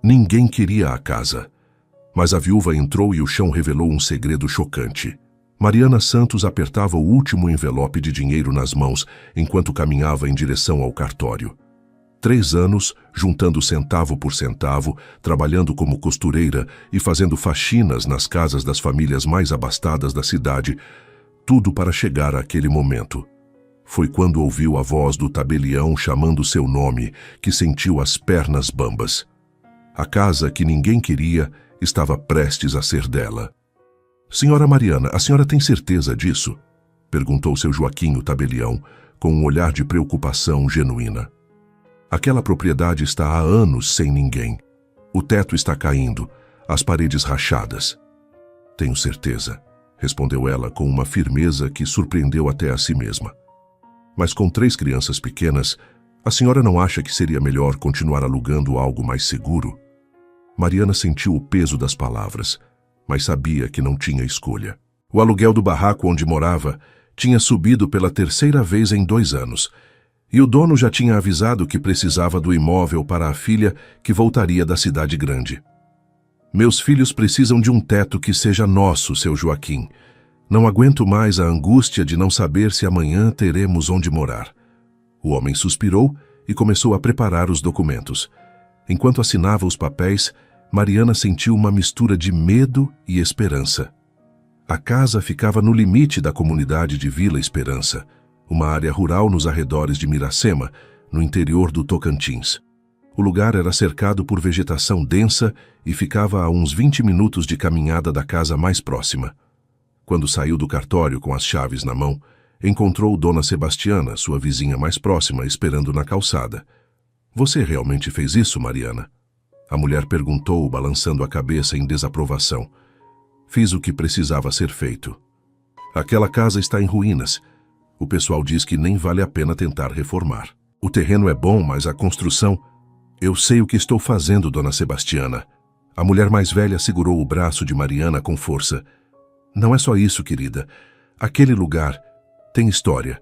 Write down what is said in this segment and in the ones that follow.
Ninguém queria a casa. Mas a viúva entrou e o chão revelou um segredo chocante. Mariana Santos apertava o último envelope de dinheiro nas mãos enquanto caminhava em direção ao cartório. 3 anos, juntando centavo por centavo, trabalhando como costureira e fazendo faxinas nas casas das famílias mais abastadas da cidade, tudo para chegar àquele momento. Foi quando ouviu a voz do tabelião chamando seu nome que sentiu as pernas bambas. A casa que ninguém queria estava prestes a ser dela. "Senhora Mariana, a senhora tem certeza disso?" perguntou seu Joaquim, o tabelião, com um olhar de preocupação genuína. "Aquela propriedade está há anos sem ninguém. O teto está caindo, as paredes rachadas." "Tenho certeza", respondeu ela com uma firmeza que surpreendeu até a si mesma. "Mas com 3 crianças pequenas, a senhora não acha que seria melhor continuar alugando algo mais seguro?" Mariana sentiu o peso das palavras, mas sabia que não tinha escolha. O aluguel do barraco onde morava tinha subido pela 3ª vez em 2 anos, e o dono já tinha avisado que precisava do imóvel para a filha que voltaria da cidade grande. "Meus filhos precisam de um teto que seja nosso, seu Joaquim. Não aguento mais a angústia de não saber se amanhã teremos onde morar." O homem suspirou e começou a preparar os documentos. Enquanto assinava os papéis, Mariana sentiu uma mistura de medo e esperança. A casa ficava no limite da comunidade de Vila Esperança, uma área rural nos arredores de Miracema, no interior do Tocantins. O lugar era cercado por vegetação densa e ficava a uns 20 minutos de caminhada da casa mais próxima. Quando saiu do cartório com as chaves na mão, encontrou Dona Sebastiana, sua vizinha mais próxima, esperando na calçada. "Você realmente fez isso, Mariana?" A mulher perguntou, balançando a cabeça em desaprovação. "Fiz o que precisava ser feito. Aquela casa está em ruínas. O pessoal diz que nem vale a pena tentar reformar. O terreno é bom, mas a construção... Eu sei o que estou fazendo, Dona Sebastiana." A mulher mais velha segurou o braço de Mariana com força. "Não é só isso, querida. Aquele lugar tem história.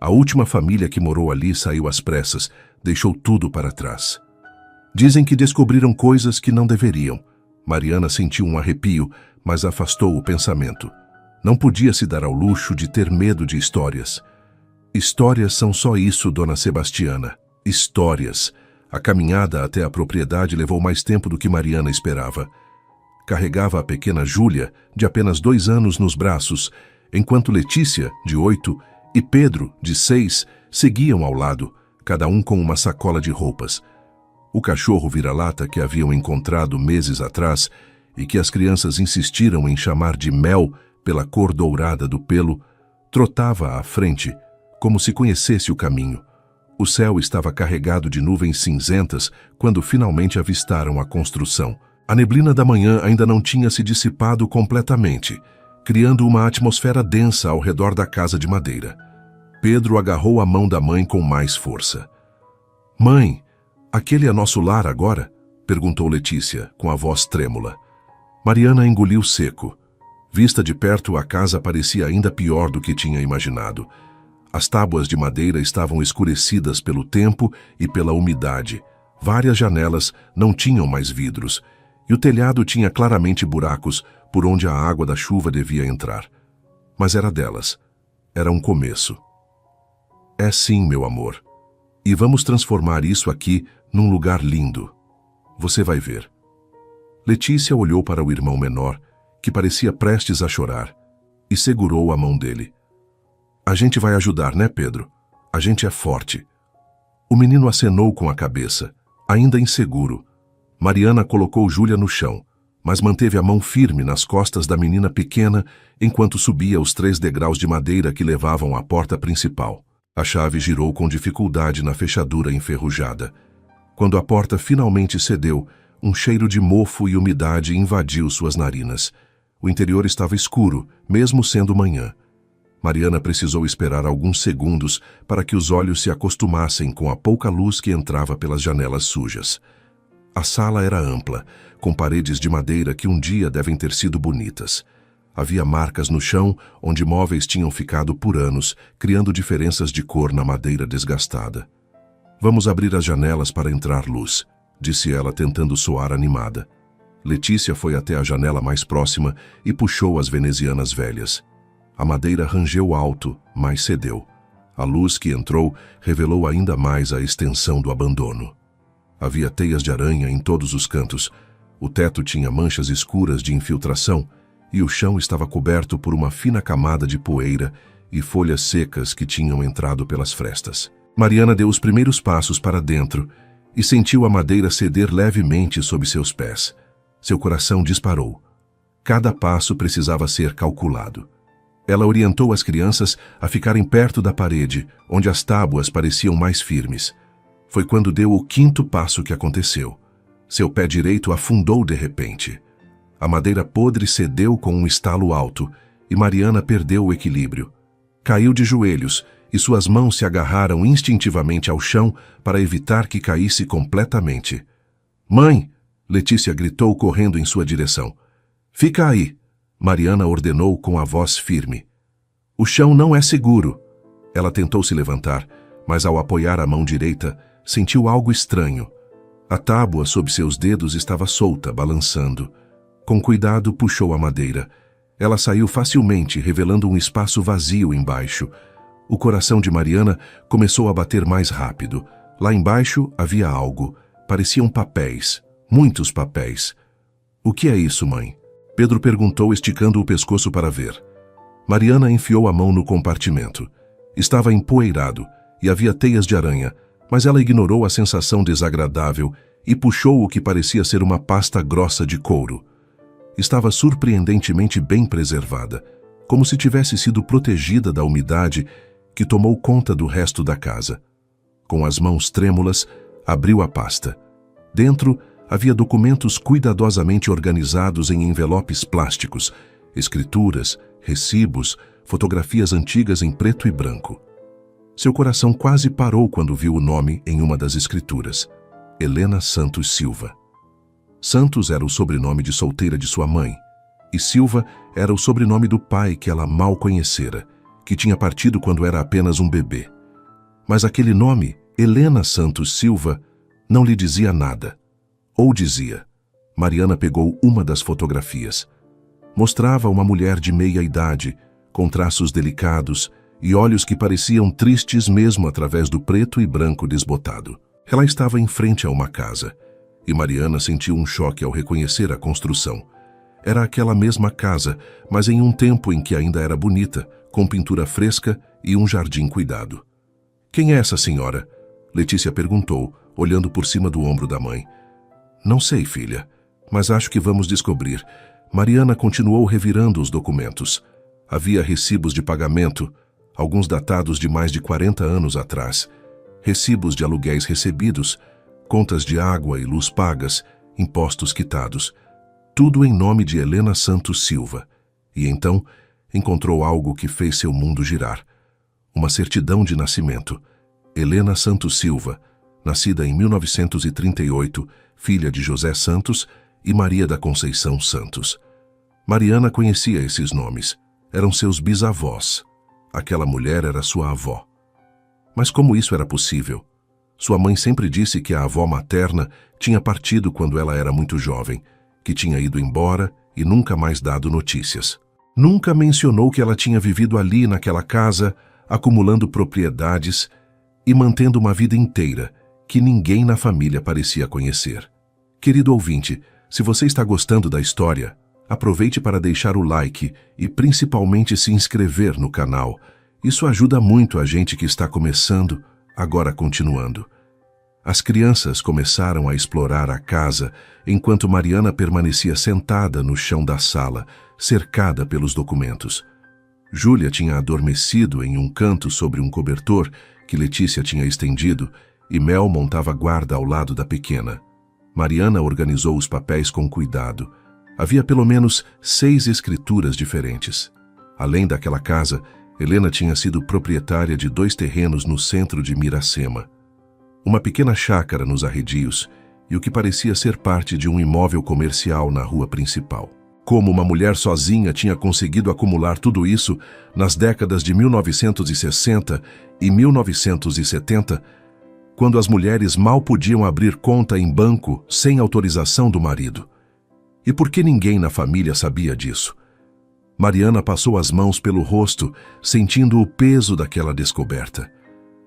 A última família que morou ali saiu às pressas, deixou tudo para trás. Dizem que descobriram coisas que não deveriam." Mariana sentiu um arrepio, mas afastou o pensamento. Não podia se dar ao luxo de ter medo de histórias. "Histórias são só isso, Dona Sebastiana. Histórias." A caminhada até a propriedade levou mais tempo do que Mariana esperava. Carregava a pequena Júlia, de apenas 2 anos, nos braços, enquanto Letícia, de 8, e Pedro, de 6, seguiam ao lado, cada um com uma sacola de roupas. O cachorro vira-lata que haviam encontrado meses atrás e que as crianças insistiram em chamar de Mel pela cor dourada do pelo, trotava à frente, como se conhecesse o caminho. O céu estava carregado de nuvens cinzentas quando finalmente avistaram a construção. A neblina da manhã ainda não tinha se dissipado completamente, criando uma atmosfera densa ao redor da casa de madeira. Pedro agarrou a mão da mãe com mais força. "Mãe, aquele é nosso lar agora?" perguntou Letícia, com a voz trêmula. Mariana engoliu seco. Vista de perto, a casa parecia ainda pior do que tinha imaginado. As tábuas de madeira estavam escurecidas pelo tempo e pela umidade. Várias janelas não tinham mais vidros, e o telhado tinha claramente buracos por onde a água da chuva devia entrar. Mas era delas. Era um começo. "É sim, meu amor. E vamos transformar isso aqui num lugar lindo. Você vai ver." Letícia olhou para o irmão menor, que parecia prestes a chorar, e segurou a mão dele. "A gente vai ajudar, né, Pedro? A gente é forte." O menino acenou com a cabeça, ainda inseguro. Mariana colocou Júlia no chão, mas manteve a mão firme nas costas da menina pequena enquanto subia os 3 degraus de madeira que levavam à porta principal. A chave girou com dificuldade na fechadura enferrujada. Quando a porta finalmente cedeu, um cheiro de mofo e umidade invadiu suas narinas. O interior estava escuro, mesmo sendo manhã. Mariana precisou esperar alguns segundos para que os olhos se acostumassem com a pouca luz que entrava pelas janelas sujas. A sala era ampla, com paredes de madeira que um dia devem ter sido bonitas. Havia marcas no chão onde móveis tinham ficado por anos, criando diferenças de cor na madeira desgastada. "Vamos abrir as janelas para entrar luz", disse ela tentando soar animada. Letícia foi até a janela mais próxima e puxou as venezianas velhas. A madeira rangeu alto, mas cedeu. A luz que entrou revelou ainda mais a extensão do abandono. Havia teias de aranha em todos os cantos. O teto tinha manchas escuras de infiltração e o chão estava coberto por uma fina camada de poeira e folhas secas que tinham entrado pelas frestas. Mariana deu os primeiros passos para dentro e sentiu a madeira ceder levemente sob seus pés. Seu coração disparou. Cada passo precisava ser calculado. Ela orientou as crianças a ficarem perto da parede, onde as tábuas pareciam mais firmes. Foi quando deu o quinto passo que aconteceu. Seu pé direito afundou de repente. A madeira podre cedeu com um estalo alto e Mariana perdeu o equilíbrio. Caiu de joelhos e suas mãos se agarraram instintivamente ao chão para evitar que caísse completamente. "Mãe!" Letícia gritou correndo em sua direção. "Fica aí!" Mariana ordenou com a voz firme. "O chão não é seguro." Ela tentou se levantar, mas ao apoiar a mão direita, sentiu algo estranho. A tábua sob seus dedos estava solta, balançando. Com cuidado, puxou a madeira. Ela saiu facilmente, revelando um espaço vazio embaixo. O coração de Mariana começou a bater mais rápido. Lá embaixo havia algo. Pareciam papéis. Muitos papéis. "O que é isso, mãe?" Pedro perguntou, esticando o pescoço para ver. Mariana enfiou a mão no compartimento. Estava empoeirado e havia teias de aranha, mas ela ignorou a sensação desagradável e puxou o que parecia ser uma pasta grossa de couro. Estava surpreendentemente bem preservada, como se tivesse sido protegida da umidade que tomou conta do resto da casa. Com as mãos trêmulas, abriu a pasta. Dentro havia documentos cuidadosamente organizados em envelopes plásticos, escrituras, recibos, fotografias antigas em preto e branco. Seu coração quase parou quando viu o nome em uma das escrituras: Helena Santos Silva. Santos era o sobrenome de solteira de sua mãe, e Silva era o sobrenome do pai que ela mal conhecera, que tinha partido quando era apenas um bebê. Mas aquele nome, Helena Santos Silva, não lhe dizia nada. Ou dizia. Mariana pegou uma das fotografias. Mostrava uma mulher de meia idade, com traços delicados e olhos que pareciam tristes mesmo através do preto e branco desbotado. Ela estava em frente a uma casa, e Mariana sentiu um choque ao reconhecer a construção. Era aquela mesma casa, mas em um tempo em que ainda era bonita, com pintura fresca e um jardim cuidado. "Quem é essa senhora?" Letícia perguntou, olhando por cima do ombro da mãe. "Não sei, filha, mas acho que vamos descobrir." Mariana continuou revirando os documentos. Havia recibos de pagamento, alguns datados de mais de 40 anos atrás, recibos de aluguéis recebidos, contas de água e luz pagas, impostos quitados, tudo em nome de Helena Santos Silva. E então encontrou algo que fez seu mundo girar. Uma certidão de nascimento. Helena Santos Silva, nascida em 1938, filha de José Santos e Maria da Conceição Santos. Mariana conhecia esses nomes. Eram seus bisavós. Aquela mulher era sua avó. Mas como isso era possível? Sua mãe sempre disse que a avó materna tinha partido quando ela era muito jovem, que tinha ido embora e nunca mais dado notícias. Nunca mencionou que ela tinha vivido ali naquela casa, acumulando propriedades e mantendo uma vida inteira que ninguém na família parecia conhecer. Querido ouvinte, se você está gostando da história, aproveite para deixar o like e principalmente se inscrever no canal. Isso ajuda muito a gente que está começando, agora continuando. As crianças começaram a explorar a casa enquanto Mariana permanecia sentada no chão da sala, cercada pelos documentos. Júlia tinha adormecido em um canto sobre um cobertor que Letícia tinha estendido e Mel montava guarda ao lado da pequena. Mariana organizou os papéis com cuidado. Havia pelo menos 6 escrituras diferentes. Além daquela casa, Helena tinha sido proprietária de 2 terrenos no centro de Miracema. Uma pequena chácara nos arredios e o que parecia ser parte de um imóvel comercial na rua principal. Como uma mulher sozinha tinha conseguido acumular tudo isso nas décadas de 1960 e 1970, quando as mulheres mal podiam abrir conta em banco sem autorização do marido. E por que ninguém na família sabia disso? Mariana passou as mãos pelo rosto, sentindo o peso daquela descoberta.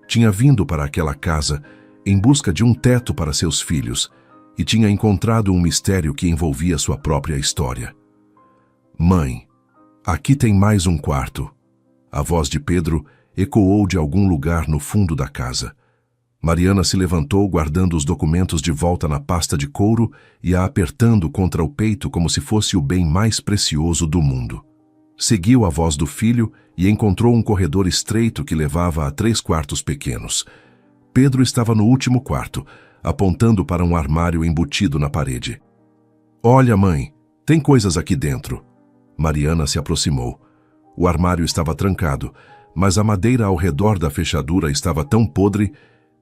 Tinha vindo para aquela casa em busca de um teto para seus filhos e tinha encontrado um mistério que envolvia sua própria história. Mãe, aqui tem mais um quarto. A voz de Pedro ecoou de algum lugar no fundo da casa. Mariana se levantou, guardando os documentos de volta na pasta de couro e a apertando contra o peito como se fosse o bem mais precioso do mundo. Seguiu a voz do filho e encontrou um corredor estreito que levava a 3 quartos pequenos. Pedro estava no último quarto, apontando para um armário embutido na parede. Olha, mãe, tem coisas aqui dentro. Mariana se aproximou. O armário estava trancado, mas a madeira ao redor da fechadura estava tão podre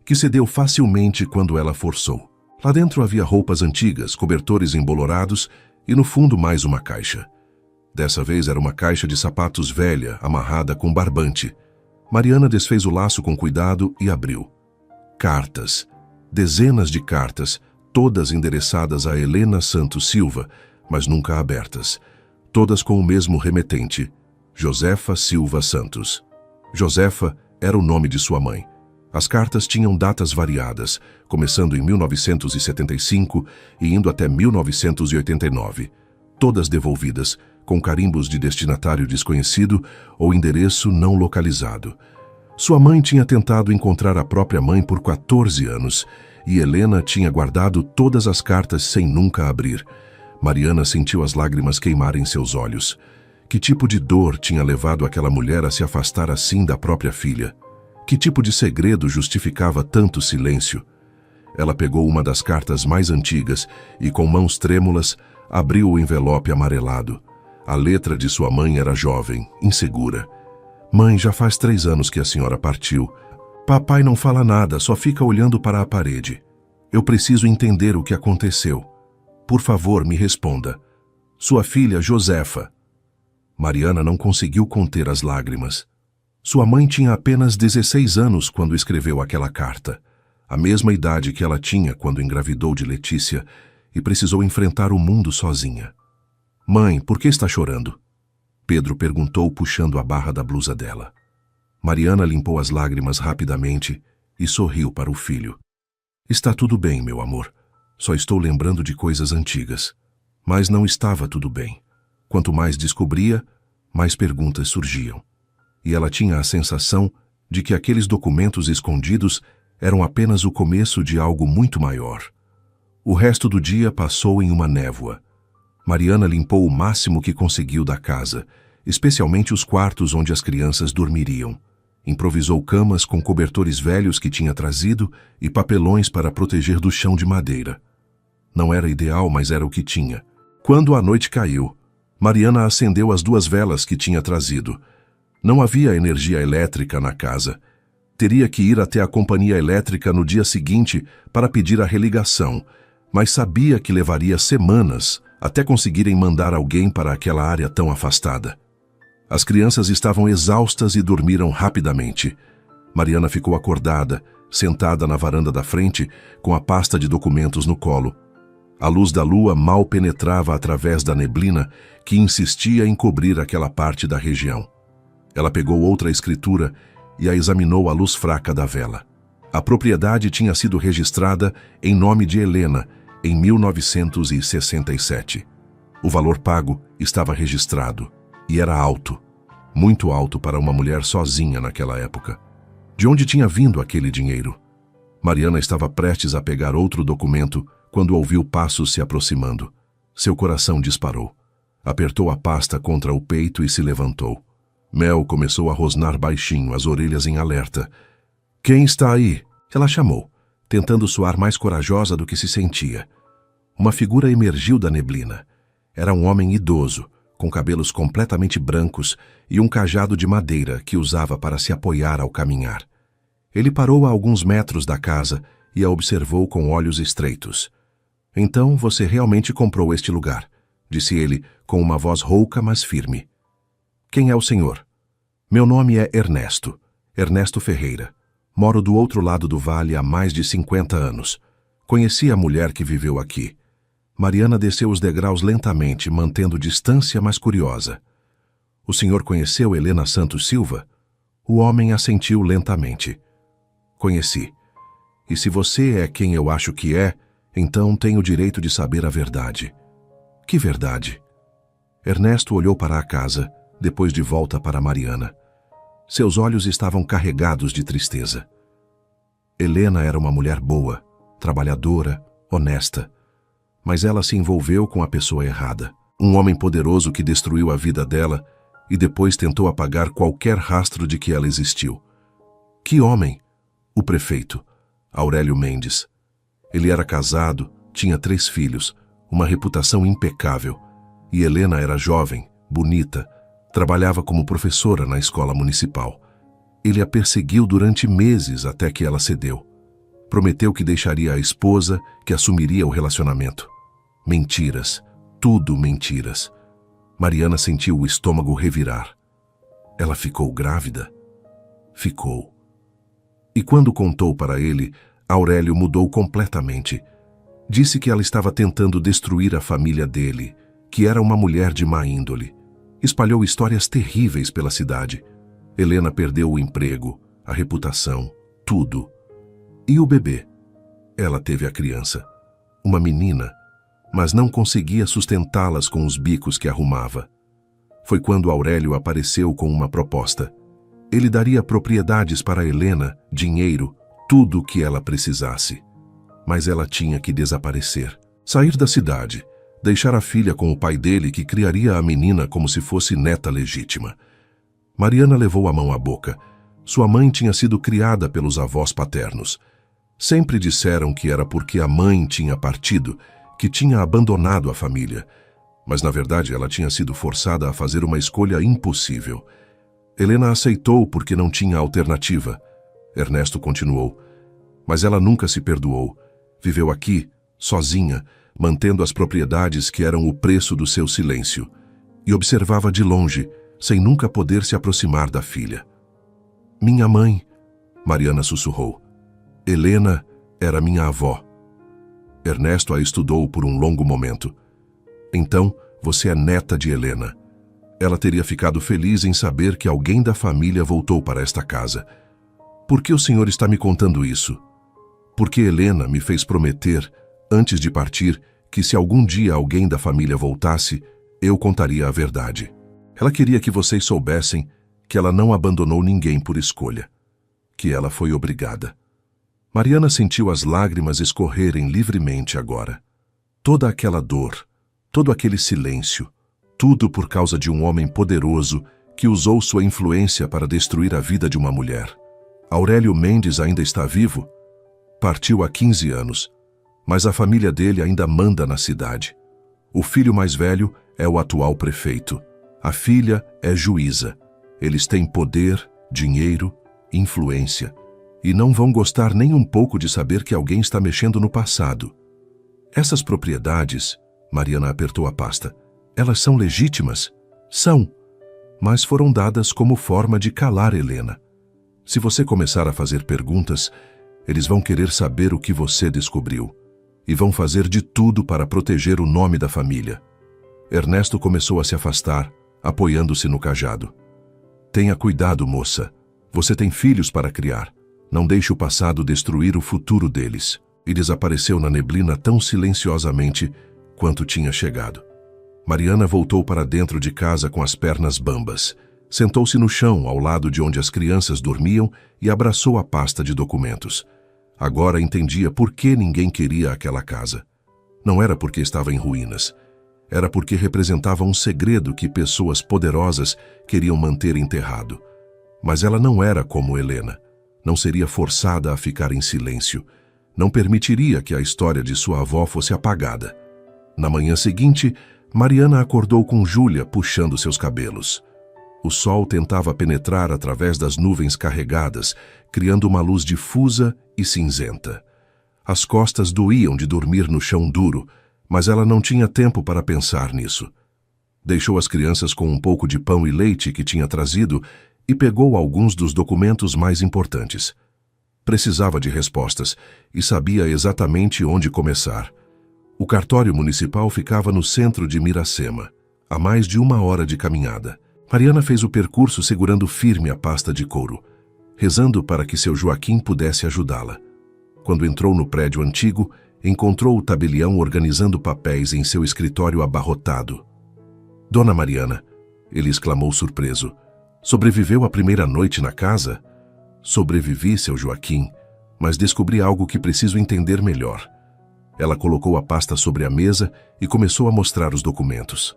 que cedeu facilmente quando ela forçou. Lá dentro havia roupas antigas, cobertores embolorados e no fundo mais uma caixa. Dessa vez era uma caixa de sapatos velha, amarrada com barbante. Mariana desfez o laço com cuidado e abriu. Cartas. Dezenas de cartas, todas endereçadas a Helena Santos Silva, mas nunca abertas. Todas com o mesmo remetente, Josefa Silva Santos. Josefa era o nome de sua mãe. As cartas tinham datas variadas, começando em 1975 e indo até 1989. Todas devolvidas, com carimbos de destinatário desconhecido ou endereço não localizado. Sua mãe tinha tentado encontrar a própria mãe por 14 anos e Helena tinha guardado todas as cartas sem nunca abrir. Mariana sentiu as lágrimas queimarem seus olhos. Que tipo de dor tinha levado aquela mulher a se afastar assim da própria filha? Que tipo de segredo justificava tanto silêncio? Ela pegou uma das cartas mais antigas e, com mãos trêmulas, abriu o envelope amarelado. A letra de sua mãe era jovem, insegura. Mãe, já faz 3 anos que a senhora partiu. Papai não fala nada, só fica olhando para a parede. Eu preciso entender o que aconteceu. Por favor, me responda. Sua filha, Josefa. Mariana não conseguiu conter as lágrimas. Sua mãe tinha apenas 16 anos quando escreveu aquela carta, a mesma idade que ela tinha quando engravidou de Letícia e precisou enfrentar o mundo sozinha. Mãe, por que está chorando? Pedro perguntou, puxando a barra da blusa dela. Mariana limpou as lágrimas rapidamente e sorriu para o filho. Está tudo bem, meu amor. Só estou lembrando de coisas antigas. Mas não estava tudo bem. Quanto mais descobria, mais perguntas surgiam. E ela tinha a sensação de que aqueles documentos escondidos eram apenas o começo de algo muito maior. O resto do dia passou em uma névoa. Mariana limpou o máximo que conseguiu da casa, especialmente os quartos onde as crianças dormiriam. Improvisou camas com cobertores velhos que tinha trazido e papelões para proteger do chão de madeira. Não era ideal, mas era o que tinha. Quando a noite caiu, Mariana acendeu as 2 velas que tinha trazido. Não havia energia elétrica na casa. Teria que ir até a companhia elétrica no dia seguinte para pedir a religação, mas sabia que levaria semanas até conseguirem mandar alguém para aquela área tão afastada. As crianças estavam exaustas e dormiram rapidamente. Mariana ficou acordada, sentada na varanda da frente, com a pasta de documentos no colo. A luz da lua mal penetrava através da neblina que insistia em cobrir aquela parte da região. Ela pegou outra escritura e a examinou à luz fraca da vela. A propriedade tinha sido registrada em nome de Helena em 1967. O valor pago estava registrado e era alto, muito alto para uma mulher sozinha naquela época. De onde tinha vindo aquele dinheiro? Mariana estava prestes a pegar outro documento quando ouviu passos se aproximando. Seu coração disparou. Apertou a pasta contra o peito e se levantou. Mel começou a rosnar baixinho, as orelhas em alerta. Quem está aí? Ela chamou, tentando soar mais corajosa do que se sentia. Uma figura emergiu da neblina. Era um homem idoso, com cabelos completamente brancos e um cajado de madeira que usava para se apoiar ao caminhar. Ele parou a alguns metros da casa e a observou com olhos estreitos. Então você realmente comprou este lugar, disse ele com uma voz rouca, mas firme. Quem é o senhor? Meu nome é Ernesto Ferreira. Moro do outro lado do vale há mais de 50 anos. Conheci a mulher que viveu aqui. Mariana desceu os degraus lentamente, mantendo distância, mas curiosa. O senhor conheceu Helena Santos Silva? O homem assentiu lentamente. Conheci. E se você é quem eu acho que é, então tenho o direito de saber a verdade. Que verdade? Ernesto olhou para a casa, depois de volta para Mariana. Seus olhos estavam carregados de tristeza. Helena era uma mulher boa, trabalhadora, honesta. Mas ela se envolveu com a pessoa errada. Um homem poderoso que destruiu a vida dela e depois tentou apagar qualquer rastro de que ela existiu. Que homem? O prefeito, Aurélio Mendes. Ele era casado, tinha 3 filhos, uma reputação impecável. E Helena era jovem, bonita, trabalhava como professora na escola municipal. Ele a perseguiu durante meses até que ela cedeu. Prometeu que deixaria a esposa, que assumiria o relacionamento. Mentiras, tudo mentiras. Mariana sentiu o estômago revirar. Ela ficou grávida? Ficou. E quando contou para ele, Aurélio mudou completamente. Disse que ela estava tentando destruir a família dele, que era uma mulher de má índole. Espalhou histórias terríveis pela cidade. Helena perdeu o emprego, a reputação, tudo. E o bebê? Ela teve a criança. Uma menina, mas não conseguia sustentá-las com os bicos que arrumava. Foi quando Aurélio apareceu com uma proposta. Ele daria propriedades para Helena, dinheiro, tudo o que ela precisasse. Mas ela tinha que desaparecer, sair da cidade, deixar a filha com o pai dele que criaria a menina como se fosse neta legítima. Mariana levou a mão à boca. Sua mãe tinha sido criada pelos avós paternos. Sempre disseram que era porque a mãe tinha partido, que tinha abandonado a família. Mas na verdade ela tinha sido forçada a fazer uma escolha impossível. Helena aceitou porque não tinha alternativa. Ernesto continuou. Mas ela nunca se perdoou. Viveu aqui, sozinha, mantendo as propriedades que eram o preço do seu silêncio. E observava de longe, sem nunca poder se aproximar da filha. Minha mãe, Mariana sussurrou. Helena era minha avó. Ernesto a estudou por um longo momento. Então, você é neta de Helena. Ela teria ficado feliz em saber que alguém da família voltou para esta casa. Por que o senhor está me contando isso? Porque Helena me fez prometer, antes de partir, que se algum dia alguém da família voltasse, eu contaria a verdade. Ela queria que vocês soubessem que ela não abandonou ninguém por escolha, que ela foi obrigada. Mariana sentiu as lágrimas escorrerem livremente agora. Toda aquela dor, todo aquele silêncio, tudo por causa de um homem poderoso que usou sua influência para destruir a vida de uma mulher. Aurélio Mendes ainda está vivo? Partiu há 15 anos, mas a família dele ainda manda na cidade. O filho mais velho é o atual prefeito. A filha é juíza. Eles têm poder, dinheiro, influência. E não vão gostar nem um pouco de saber que alguém está mexendo no passado. Essas propriedades, Mariana apertou a pasta, elas são legítimas? São. Mas foram dadas como forma de calar Helena. Se você começar a fazer perguntas, eles vão querer saber o que você descobriu. E vão fazer de tudo para proteger o nome da família. Ernesto começou a se afastar, apoiando-se no cajado. Tenha cuidado, moça. Você tem filhos para criar. Não deixe o passado destruir o futuro deles. E desapareceu na neblina tão silenciosamente quanto tinha chegado. Mariana voltou para dentro de casa com as pernas bambas. Sentou-se no chão, ao lado de onde as crianças dormiam, e abraçou a pasta de documentos. Agora entendia por que ninguém queria aquela casa. Não era porque estava em ruínas. Era porque representava um segredo que pessoas poderosas queriam manter enterrado. Mas ela não era como Helena. Não seria forçada a ficar em silêncio. Não permitiria que a história de sua avó fosse apagada. Na manhã seguinte, Mariana acordou com Júlia puxando seus cabelos. O sol tentava penetrar através das nuvens carregadas, criando uma luz difusa e cinzenta. As costas doíam de dormir no chão duro, mas ela não tinha tempo para pensar nisso. Deixou as crianças com um pouco de pão e leite que tinha trazido e pegou alguns dos documentos mais importantes. Precisava de respostas e sabia exatamente onde começar. O cartório municipal ficava no centro de Miracema, a mais de 1 hora de caminhada. Mariana fez o percurso segurando firme a pasta de couro, rezando para que seu Joaquim pudesse ajudá-la. Quando entrou no prédio antigo, encontrou o tabelião organizando papéis em seu escritório abarrotado. Dona Mariana, ele exclamou surpreso, sobreviveu à primeira noite na casa? Sobrevivi, seu Joaquim, mas descobri algo que preciso entender melhor. Ela colocou a pasta sobre a mesa e começou a mostrar os documentos.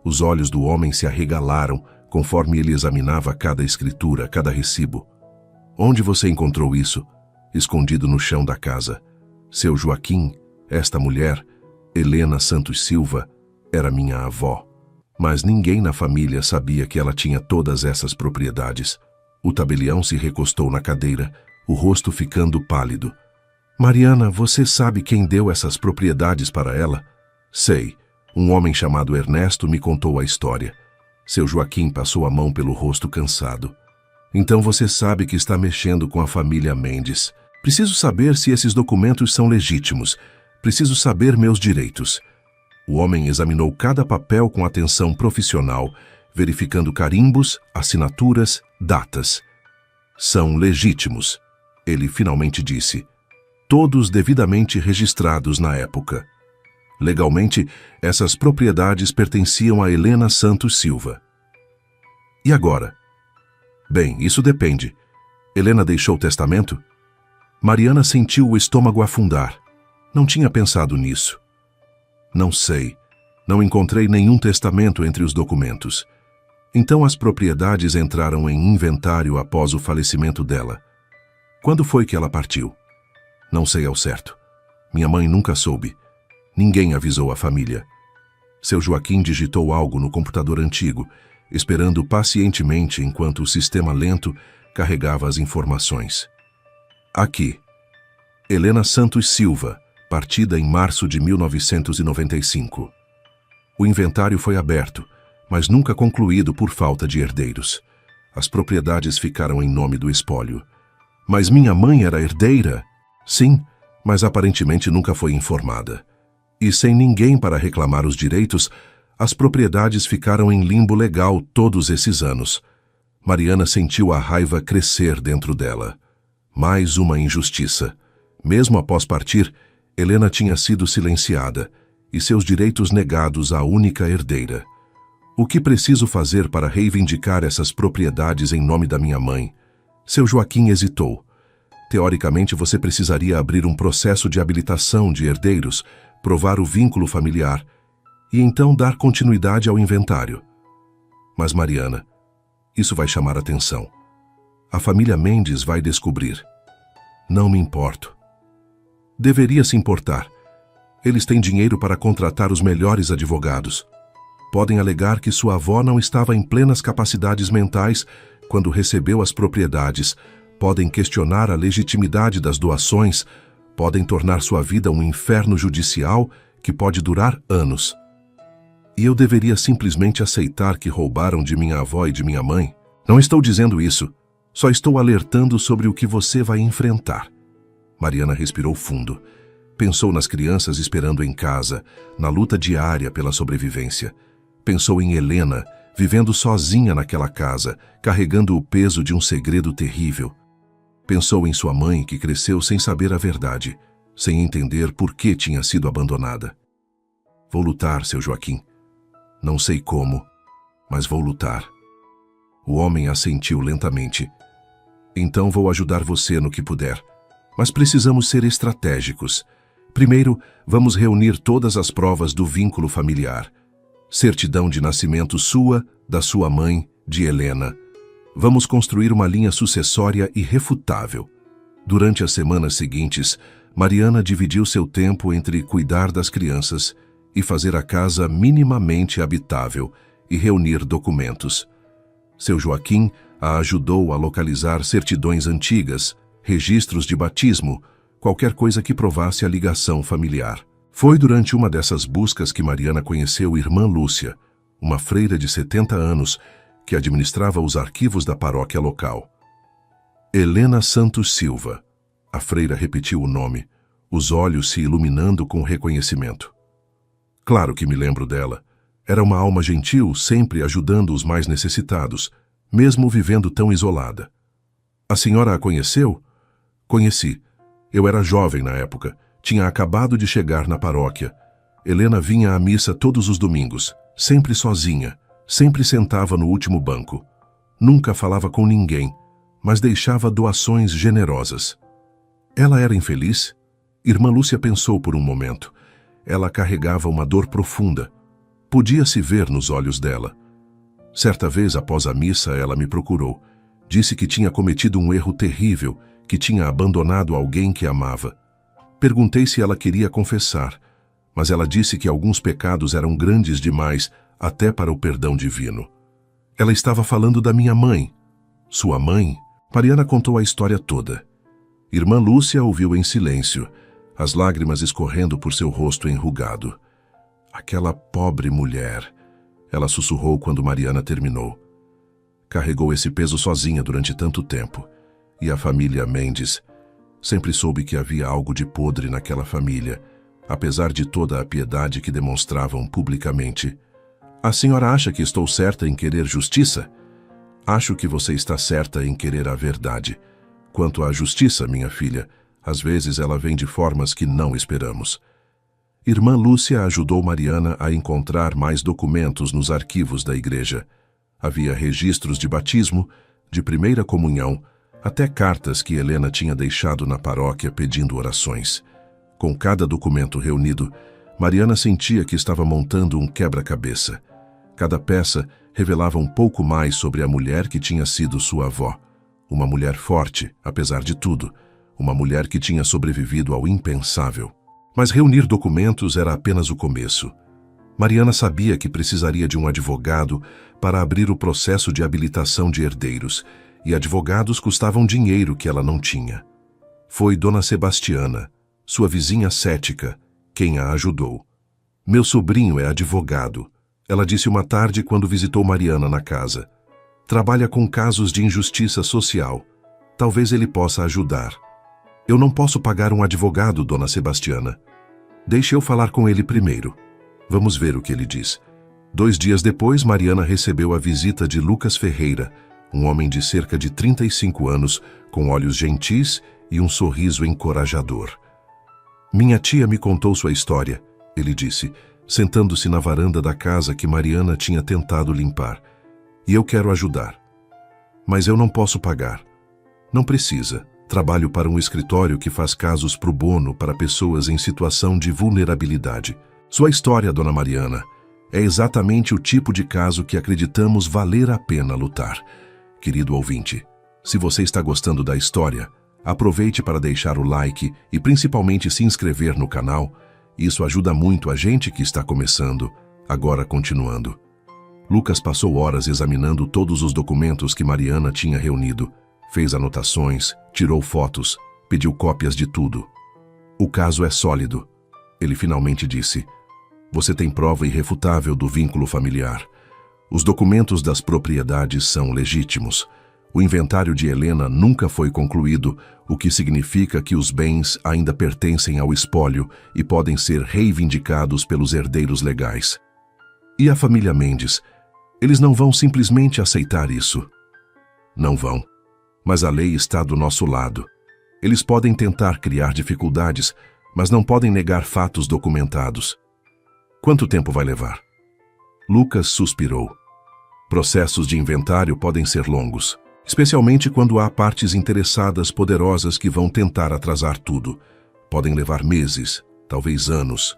Os olhos do homem se arregalaram conforme ele examinava cada escritura, cada recibo. Onde você encontrou isso? Escondido no chão da casa. Seu Joaquim, esta mulher, Helena Santos Silva, era minha avó. Mas ninguém na família sabia que ela tinha todas essas propriedades. O tabelião se recostou na cadeira, o rosto ficando pálido. Mariana, você sabe quem deu essas propriedades para ela? Sei. Um homem chamado Ernesto me contou a história. Seu Joaquim passou a mão pelo rosto cansado. Então você sabe que está mexendo com a família Mendes. Preciso saber se esses documentos são legítimos. Preciso saber meus direitos. O homem examinou cada papel com atenção profissional, verificando carimbos, assinaturas, datas. São legítimos, ele finalmente disse. Todos devidamente registrados na época. Legalmente, essas propriedades pertenciam a Helena Santos Silva. E agora? Bem, isso depende. Helena deixou testamento? Mariana sentiu o estômago afundar. Não tinha pensado nisso. Não sei. Não encontrei nenhum testamento entre os documentos. Então as propriedades entraram em inventário após o falecimento dela. Quando foi que ela partiu? Não sei ao certo. Minha mãe nunca soube. Ninguém avisou a família. Seu Joaquim digitou algo no computador antigo, esperando pacientemente enquanto o sistema lento carregava as informações. Aqui. Helena Santos Silva, partida em março de 1995. O inventário foi aberto, mas nunca concluído por falta de herdeiros. As propriedades ficaram em nome do espólio. Mas minha mãe era herdeira? Sim, mas aparentemente nunca foi informada. E sem ninguém para reclamar os direitos, as propriedades ficaram em limbo legal todos esses anos. Mariana sentiu a raiva crescer dentro dela. Mais uma injustiça. Mesmo após partir, Helena tinha sido silenciada e seus direitos negados à única herdeira. O que preciso fazer para reivindicar essas propriedades em nome da minha mãe? Seu Joaquim hesitou. Teoricamente, você precisaria abrir um processo de habilitação de herdeiros, provar o vínculo familiar e então dar continuidade ao inventário. Mas, Mariana, isso vai chamar atenção. A família Mendes vai descobrir. Não me importo. Deveria se importar. Eles têm dinheiro para contratar os melhores advogados. Podem alegar que sua avó não estava em plenas capacidades mentais quando recebeu as propriedades. Podem questionar a legitimidade das doações. Podem tornar sua vida um inferno judicial que pode durar anos. E eu deveria simplesmente aceitar que roubaram de minha avó e de minha mãe? Não estou dizendo isso. Só estou alertando sobre o que você vai enfrentar. Mariana respirou fundo. Pensou nas crianças esperando em casa, na luta diária pela sobrevivência. Pensou em Helena, vivendo sozinha naquela casa, carregando o peso de um segredo terrível. Pensou em sua mãe, que cresceu sem saber a verdade, sem entender por que tinha sido abandonada. Vou lutar, seu Joaquim. Não sei como, mas vou lutar. O homem assentiu lentamente. Então vou ajudar você no que puder. Mas precisamos ser estratégicos. Primeiro, vamos reunir todas as provas do vínculo familiar. Certidão de nascimento sua, da sua mãe, de Helena. Vamos construir uma linha sucessória irrefutável. Durante as semanas seguintes, Mariana dividiu seu tempo entre cuidar das crianças e fazer a casa minimamente habitável e reunir documentos. Seu Joaquim a ajudou a localizar certidões antigas, registros de batismo, qualquer coisa que provasse a ligação familiar. Foi durante uma dessas buscas que Mariana conheceu irmã Lúcia, uma freira de 70 anos, que administrava os arquivos da paróquia local. Helena Santos Silva, A freira repetiu o nome, os olhos se iluminando com reconhecimento. Claro que me lembro dela. Era uma alma gentil, sempre ajudando os mais necessitados, mesmo vivendo tão isolada. A senhora a conheceu? Conheci. Eu era jovem na época. Tinha acabado de chegar na paróquia. Helena vinha à missa todos os domingos, sempre sozinha, sempre sentava no último banco. Nunca falava com ninguém, mas deixava doações generosas. Ela era infeliz? Irmã Lúcia pensou por um momento. Ela carregava uma dor profunda. Podia-se ver nos olhos dela. Certa vez, após a missa, ela me procurou. Disse que tinha cometido um erro terrível, que tinha abandonado alguém que amava. Perguntei se ela queria confessar, mas ela disse que alguns pecados eram grandes demais, até para o perdão divino. Ela estava falando da minha mãe. Sua mãe? Mariana contou a história toda. Irmã Lúcia ouviu em silêncio, as lágrimas escorrendo por seu rosto enrugado. Aquela pobre mulher, ela sussurrou quando Mariana terminou. Carregou esse peso sozinha durante tanto tempo. E a família Mendes? Sempre soube que havia algo de podre naquela família, apesar de toda a piedade que demonstravam publicamente. A senhora acha que estou certa em querer justiça? Acho que você está certa em querer a verdade. Quanto à justiça, minha filha, às vezes ela vem de formas que não esperamos. Irmã Lúcia ajudou Mariana a encontrar mais documentos nos arquivos da igreja. Havia registros de batismo, de primeira comunhão, até cartas que Helena tinha deixado na paróquia pedindo orações. Com cada documento reunido, Mariana sentia que estava montando um quebra-cabeça. Cada peça revelava um pouco mais sobre a mulher que tinha sido sua avó. Uma mulher forte, apesar de tudo. Uma mulher que tinha sobrevivido ao impensável. Mas reunir documentos era apenas o começo. Mariana sabia que precisaria de um advogado para abrir o processo de habilitação de herdeiros, e advogados custavam dinheiro que ela não tinha. Foi Dona Sebastiana, sua vizinha cética, quem a ajudou. Meu sobrinho é advogado, ela disse uma tarde quando visitou Mariana na casa. Trabalha com casos de injustiça social. Talvez ele possa ajudar. Eu não posso pagar um advogado, Dona Sebastiana. Deixe eu falar com ele primeiro. Vamos ver o que ele diz. 2 dias depois, Mariana recebeu a visita de Lucas Ferreira, um homem de cerca de 35 anos, com olhos gentis e um sorriso encorajador. Minha tia me contou sua história, ele disse, sentando-se na varanda da casa que Mariana tinha tentado limpar. E eu quero ajudar. Mas eu não posso pagar. Não precisa. Trabalho para um escritório que faz casos pro bono para pessoas em situação de vulnerabilidade. Sua história, Dona Mariana, é exatamente o tipo de caso que acreditamos valer a pena lutar. Querido ouvinte, se você está gostando da história, aproveite para deixar o like e principalmente se inscrever no canal. Isso ajuda muito a gente que está começando. Agora continuando. Lucas passou horas examinando todos os documentos que Mariana tinha reunido. Fez anotações, tirou fotos, pediu cópias de tudo. O caso é sólido, ele finalmente disse. Você tem prova irrefutável do vínculo familiar. Os documentos das propriedades são legítimos. O inventário de Helena nunca foi concluído, o que significa que os bens ainda pertencem ao espólio e podem ser reivindicados pelos herdeiros legais. E a família Mendes? Eles não vão simplesmente aceitar isso. Não vão. Mas a lei está do nosso lado. Eles podem tentar criar dificuldades, mas não podem negar fatos documentados. Quanto tempo vai levar? Lucas suspirou. Processos de inventário podem ser longos, especialmente quando há partes interessadas poderosas que vão tentar atrasar tudo. Podem levar meses, talvez anos.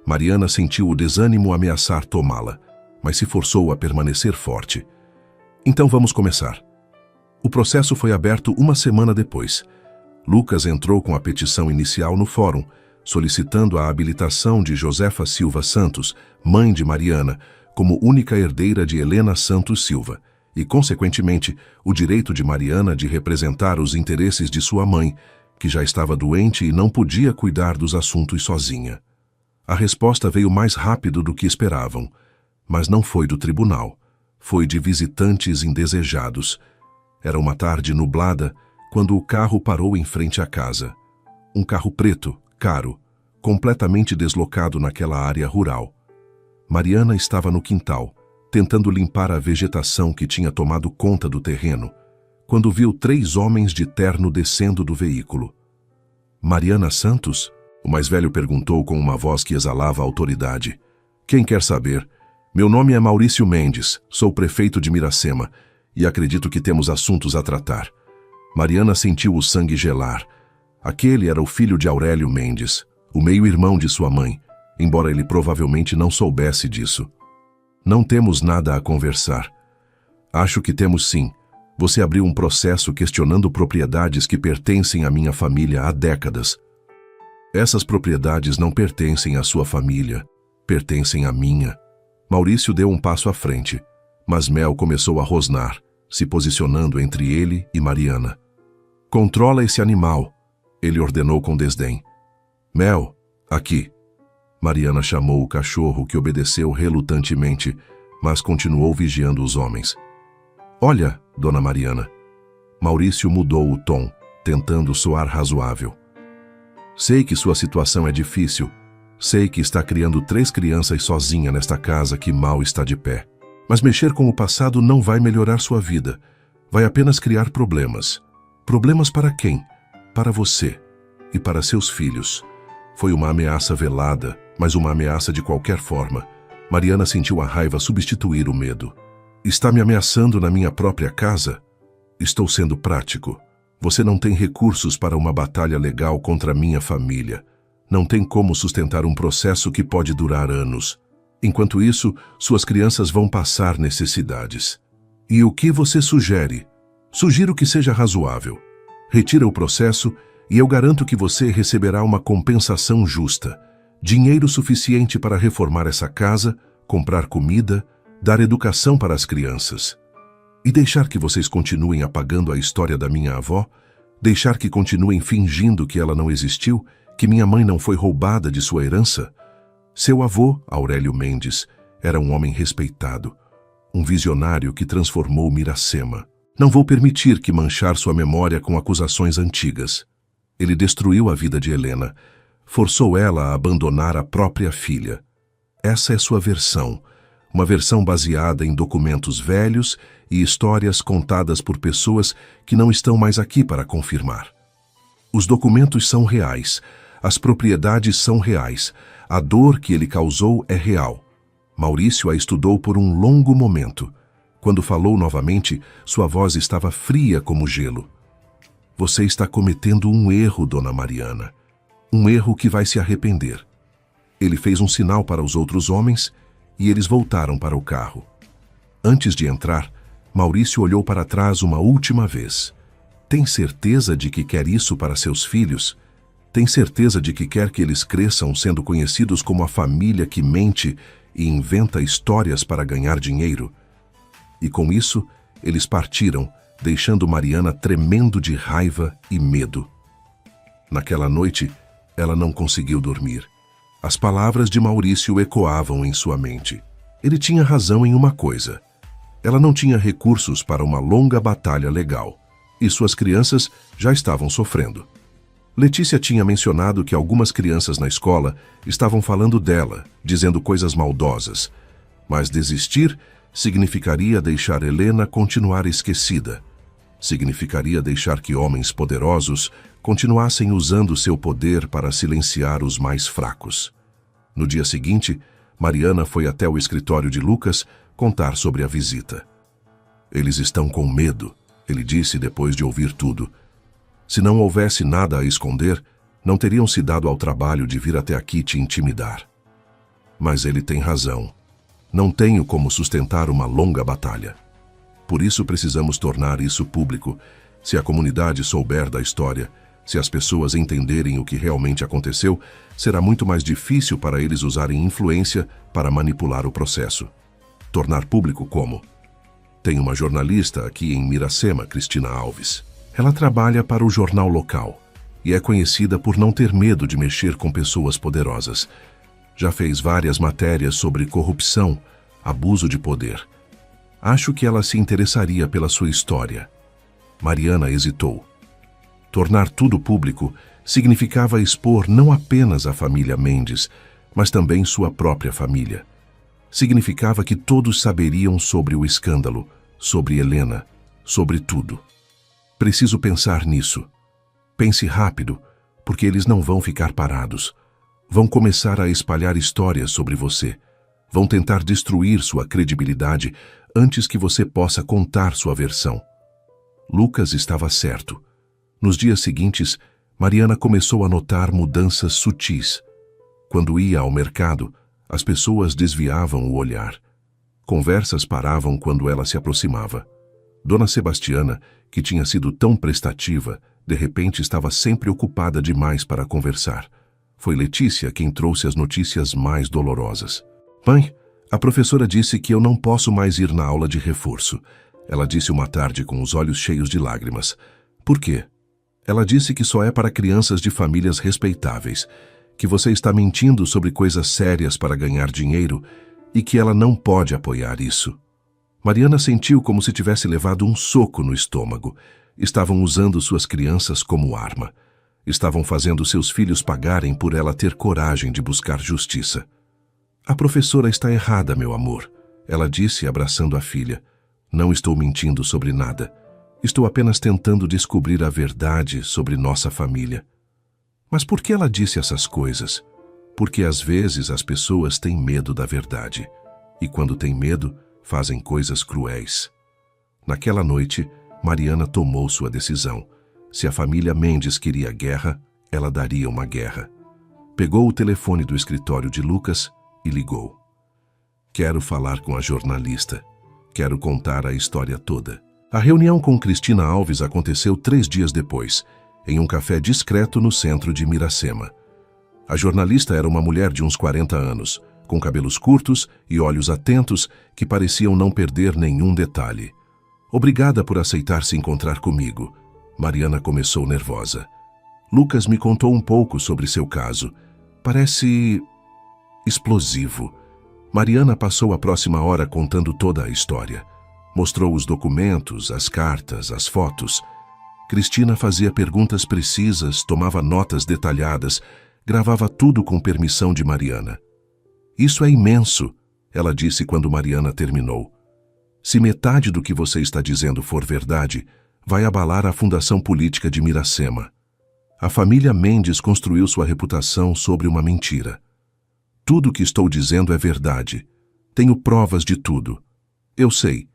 Mariana sentiu o desânimo ameaçar tomá-la, mas se forçou a permanecer forte. Então vamos começar. O processo foi aberto 1 semana depois. Lucas entrou com a petição inicial no fórum, solicitando a habilitação de Josefa Silva Santos, mãe de Mariana, como única herdeira de Helena Santos Silva, e, consequentemente, o direito de Mariana de representar os interesses de sua mãe, que já estava doente e não podia cuidar dos assuntos sozinha. A resposta veio mais rápido do que esperavam, mas não foi do tribunal, foi de visitantes indesejados. Era uma tarde nublada, quando o carro parou em frente à casa. Um carro preto, caro, completamente deslocado naquela área rural. Mariana estava no quintal, tentando limpar a vegetação que tinha tomado conta do terreno, quando viu 3 homens de terno descendo do veículo. Mariana Santos? O mais velho perguntou com uma voz que exalava autoridade. Quem quer saber? Meu nome é Maurício Mendes, sou prefeito de Miracema e acredito que temos assuntos a tratar. Mariana sentiu o sangue gelar. Aquele era o filho de Aurélio Mendes, o meio-irmão de sua mãe, embora ele provavelmente não soubesse disso. Não temos nada a conversar. Acho que temos sim. Você abriu um processo questionando propriedades que pertencem à minha família há décadas. Essas propriedades não pertencem à sua família, pertencem à minha. Maurício deu um passo à frente, mas Mel começou a rosnar, se posicionando entre ele e Mariana. Controla esse animal, ele ordenou com desdém. Mel, aqui. Mariana chamou o cachorro, que obedeceu relutantemente, mas continuou vigiando os homens. Olha, dona Mariana. Maurício mudou o tom, tentando soar razoável. Sei que sua situação é difícil. Sei que está criando 3 crianças sozinha nesta casa que mal está de pé. Mas mexer com o passado não vai melhorar sua vida. Vai apenas criar problemas. Problemas para quem? Para você e para seus filhos. Foi uma ameaça velada, mas uma ameaça de qualquer forma. Mariana sentiu a raiva substituir o medo. Está me ameaçando na minha própria casa? Estou sendo prático. Você não tem recursos para uma batalha legal contra minha família. Não tem como sustentar um processo que pode durar anos. Enquanto isso, suas crianças vão passar necessidades. E o que você sugere? Sugiro que seja razoável. Retira o processo e eu garanto que você receberá uma compensação justa. Dinheiro suficiente para reformar essa casa, comprar comida, dar educação para as crianças. E deixar que vocês continuem apagando a história da minha avó? Deixar que continuem fingindo que ela não existiu, que minha mãe não foi roubada de sua herança? Seu avô, Aurélio Mendes, era um homem respeitado, um visionário que transformou Miracema. Não vou permitir que manchar sua memória com acusações antigas. Ele destruiu a vida de Helena, forçou ela a abandonar a própria filha. Essa é sua versão, uma versão baseada em documentos velhos e histórias contadas por pessoas que não estão mais aqui para confirmar. Os documentos são reais, as propriedades são reais, a dor que ele causou é real. Maurício a estudou por um longo momento. Quando falou novamente, sua voz estava fria como gelo. Você está cometendo um erro, dona Mariana. Um erro que vai se arrepender. Ele fez um sinal para os outros homens e eles voltaram para o carro. Antes de entrar, Maurício olhou para trás uma última vez. Tem certeza de que quer isso para seus filhos? Tem certeza de que quer que eles cresçam sendo conhecidos como a família que mente e inventa histórias para ganhar dinheiro? E com isso, eles partiram, deixando Mariana tremendo de raiva e medo. Naquela noite, ela não conseguiu dormir. As palavras de Maurício ecoavam em sua mente. Ele tinha razão em uma coisa. Ela não tinha recursos para uma longa batalha legal, e suas crianças já estavam sofrendo. Letícia tinha mencionado que algumas crianças na escola estavam falando dela, dizendo coisas maldosas. Mas desistir significaria deixar Helena continuar esquecida. Significaria deixar que homens poderosos continuassem usando seu poder para silenciar os mais fracos. No dia seguinte, Mariana foi até o escritório de Lucas contar sobre a visita. Eles estão com medo, ele disse depois de ouvir tudo. Se não houvesse nada a esconder, não teriam se dado ao trabalho de vir até aqui te intimidar. Mas ele tem razão. Não tenho como sustentar uma longa batalha. Por isso precisamos tornar isso público. Se a comunidade souber da história, se as pessoas entenderem o que realmente aconteceu, será muito mais difícil para eles usarem influência para manipular o processo. Tornar público como? Tem uma jornalista aqui em Miracema, Cristina Alves. Ela trabalha para o jornal local e é conhecida por não ter medo de mexer com pessoas poderosas. Já fez várias matérias sobre corrupção, abuso de poder. Acho que ela se interessaria pela sua história. Mariana hesitou. Tornar tudo público significava expor não apenas a família Mendes, mas também sua própria família. Significava que todos saberiam sobre o escândalo, sobre Helena, sobre tudo. Preciso pensar nisso. Pense rápido, porque eles não vão ficar parados. Vão começar a espalhar histórias sobre você. Vão tentar destruir sua credibilidade antes que você possa contar sua versão. Lucas estava certo. Nos dias seguintes, Mariana começou a notar mudanças sutis. Quando ia ao mercado, as pessoas desviavam o olhar. Conversas paravam quando ela se aproximava. Dona Sebastiana, que tinha sido tão prestativa, de repente estava sempre ocupada demais para conversar. Foi Letícia quem trouxe as notícias mais dolorosas. Mãe, a professora disse que eu não posso mais ir na aula de reforço. Ela disse uma tarde com os olhos cheios de lágrimas. Por quê? Ela disse que só é para crianças de famílias respeitáveis, que você está mentindo sobre coisas sérias para ganhar dinheiro e que ela não pode apoiar isso. Mariana sentiu como se tivesse levado um soco no estômago. Estavam usando suas crianças como arma. Estavam fazendo seus filhos pagarem por ela ter coragem de buscar justiça. A professora está errada, meu amor, ela disse abraçando a filha. Não estou mentindo sobre nada. Estou apenas tentando descobrir a verdade sobre nossa família. Mas por que ela disse essas coisas? Porque às vezes as pessoas têm medo da verdade. E quando têm medo, fazem coisas cruéis. Naquela noite, Mariana tomou sua decisão. Se a família Mendes queria guerra, ela daria uma guerra. Pegou o telefone do escritório de Lucas e ligou. Quero falar com a jornalista. Quero contar a história toda. A reunião com Cristina Alves aconteceu 3 dias depois, em um café discreto no centro de Miracema. A jornalista era uma mulher de uns 40 anos, com cabelos curtos e olhos atentos que pareciam não perder nenhum detalhe. Obrigada por aceitar se encontrar comigo. Mariana começou nervosa. Lucas me contou um pouco sobre seu caso. Parece explosivo. Mariana passou a próxima hora contando toda a história. Mostrou os documentos, as cartas, as fotos. Cristina fazia perguntas precisas, tomava notas detalhadas, gravava tudo com permissão de Mariana. Isso é imenso, ela disse quando Mariana terminou. Se metade do que você está dizendo for verdade, vai abalar a fundação política de Miracema. A família Mendes construiu sua reputação sobre uma mentira. Tudo o que estou dizendo é verdade. Tenho provas de tudo. Eu sei,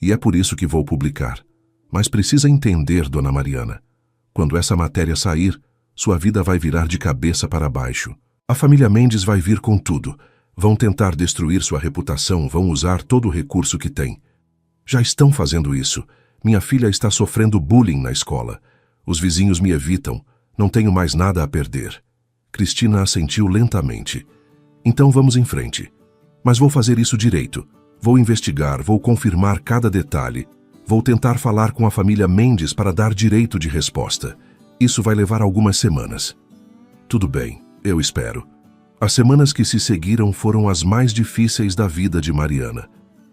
e é por isso que vou publicar. Mas precisa entender, dona Mariana. Quando essa matéria sair, sua vida vai virar de cabeça para baixo. A família Mendes vai vir com tudo. Vão tentar destruir sua reputação, vão usar todo o recurso que tem. Já estão fazendo isso. Minha filha está sofrendo bullying na escola. Os vizinhos me evitam. Não tenho mais nada a perder. Cristina assentiu lentamente. Então vamos em frente. Mas vou fazer isso direito. Vou investigar, vou confirmar cada detalhe. Vou tentar falar com a família Mendes para dar direito de resposta. Isso vai levar algumas semanas. Tudo bem, eu espero. As semanas que se seguiram foram as mais difíceis da vida de Mariana.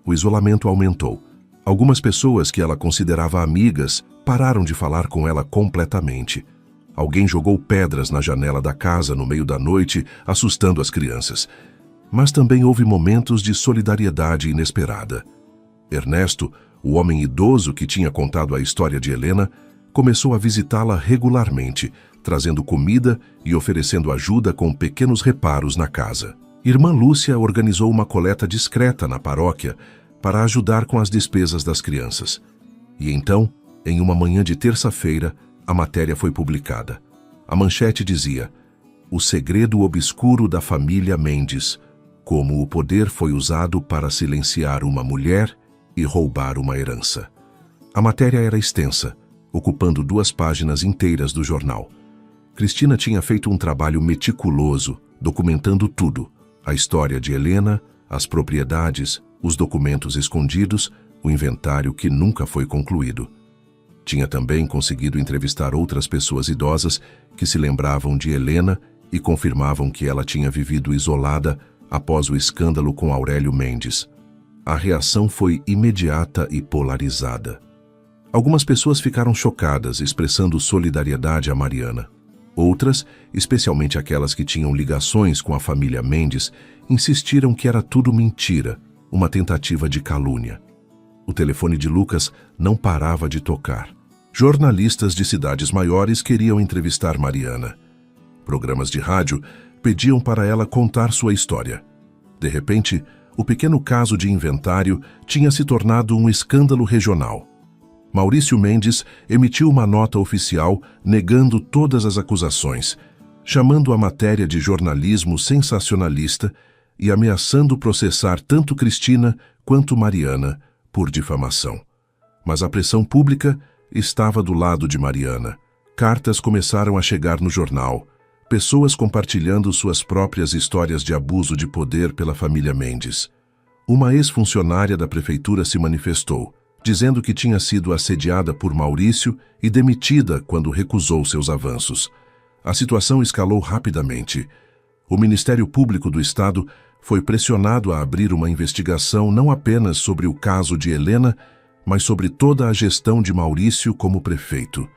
O isolamento aumentou. Algumas pessoas que ela considerava amigas pararam de falar com ela completamente. Alguém jogou pedras na janela da casa no meio da noite, assustando as crianças. Mas também houve momentos de solidariedade inesperada. Ernesto, o homem idoso que tinha contado a história de Helena, começou a visitá-la regularmente, trazendo comida e oferecendo ajuda com pequenos reparos na casa. Irmã Lúcia organizou uma coleta discreta na paróquia para ajudar com as despesas das crianças. E então, em uma manhã de terça-feira, a matéria foi publicada. A manchete dizia: O segredo obscuro da família Mendes, como o poder foi usado para silenciar uma mulher e roubar uma herança. A matéria era extensa, ocupando 2 páginas inteiras do jornal. Cristina tinha feito um trabalho meticuloso, documentando tudo: a história de Helena, as propriedades, os documentos escondidos, o inventário que nunca foi concluído. Tinha também conseguido entrevistar outras pessoas idosas que se lembravam de Helena e confirmavam que ela tinha vivido isolada após o escândalo com Aurélio Mendes. A reação foi imediata e polarizada. Algumas pessoas ficaram chocadas, expressando solidariedade a Mariana. Outras, especialmente aquelas que tinham ligações com a família Mendes, insistiram que era tudo mentira, uma tentativa de calúnia. O telefone de Lucas não parava de tocar. Jornalistas de cidades maiores queriam entrevistar Mariana. Programas de rádio pediam para ela contar sua história. De repente, o pequeno caso de inventário tinha se tornado um escândalo regional. Maurício Mendes emitiu uma nota oficial negando todas as acusações, chamando a matéria de jornalismo sensacionalista e ameaçando processar tanto Cristina quanto Mariana por difamação. Mas a pressão pública estava do lado de Mariana. Cartas começaram a chegar no jornal, pessoas compartilhando suas próprias histórias de abuso de poder pela família Mendes. Uma ex-funcionária da prefeitura se manifestou, dizendo que tinha sido assediada por Maurício e demitida quando recusou seus avanços. A situação escalou rapidamente. O Ministério Público do Estado foi pressionado a abrir uma investigação não apenas sobre o caso de Helena, mas sobre toda a gestão de Maurício como prefeito.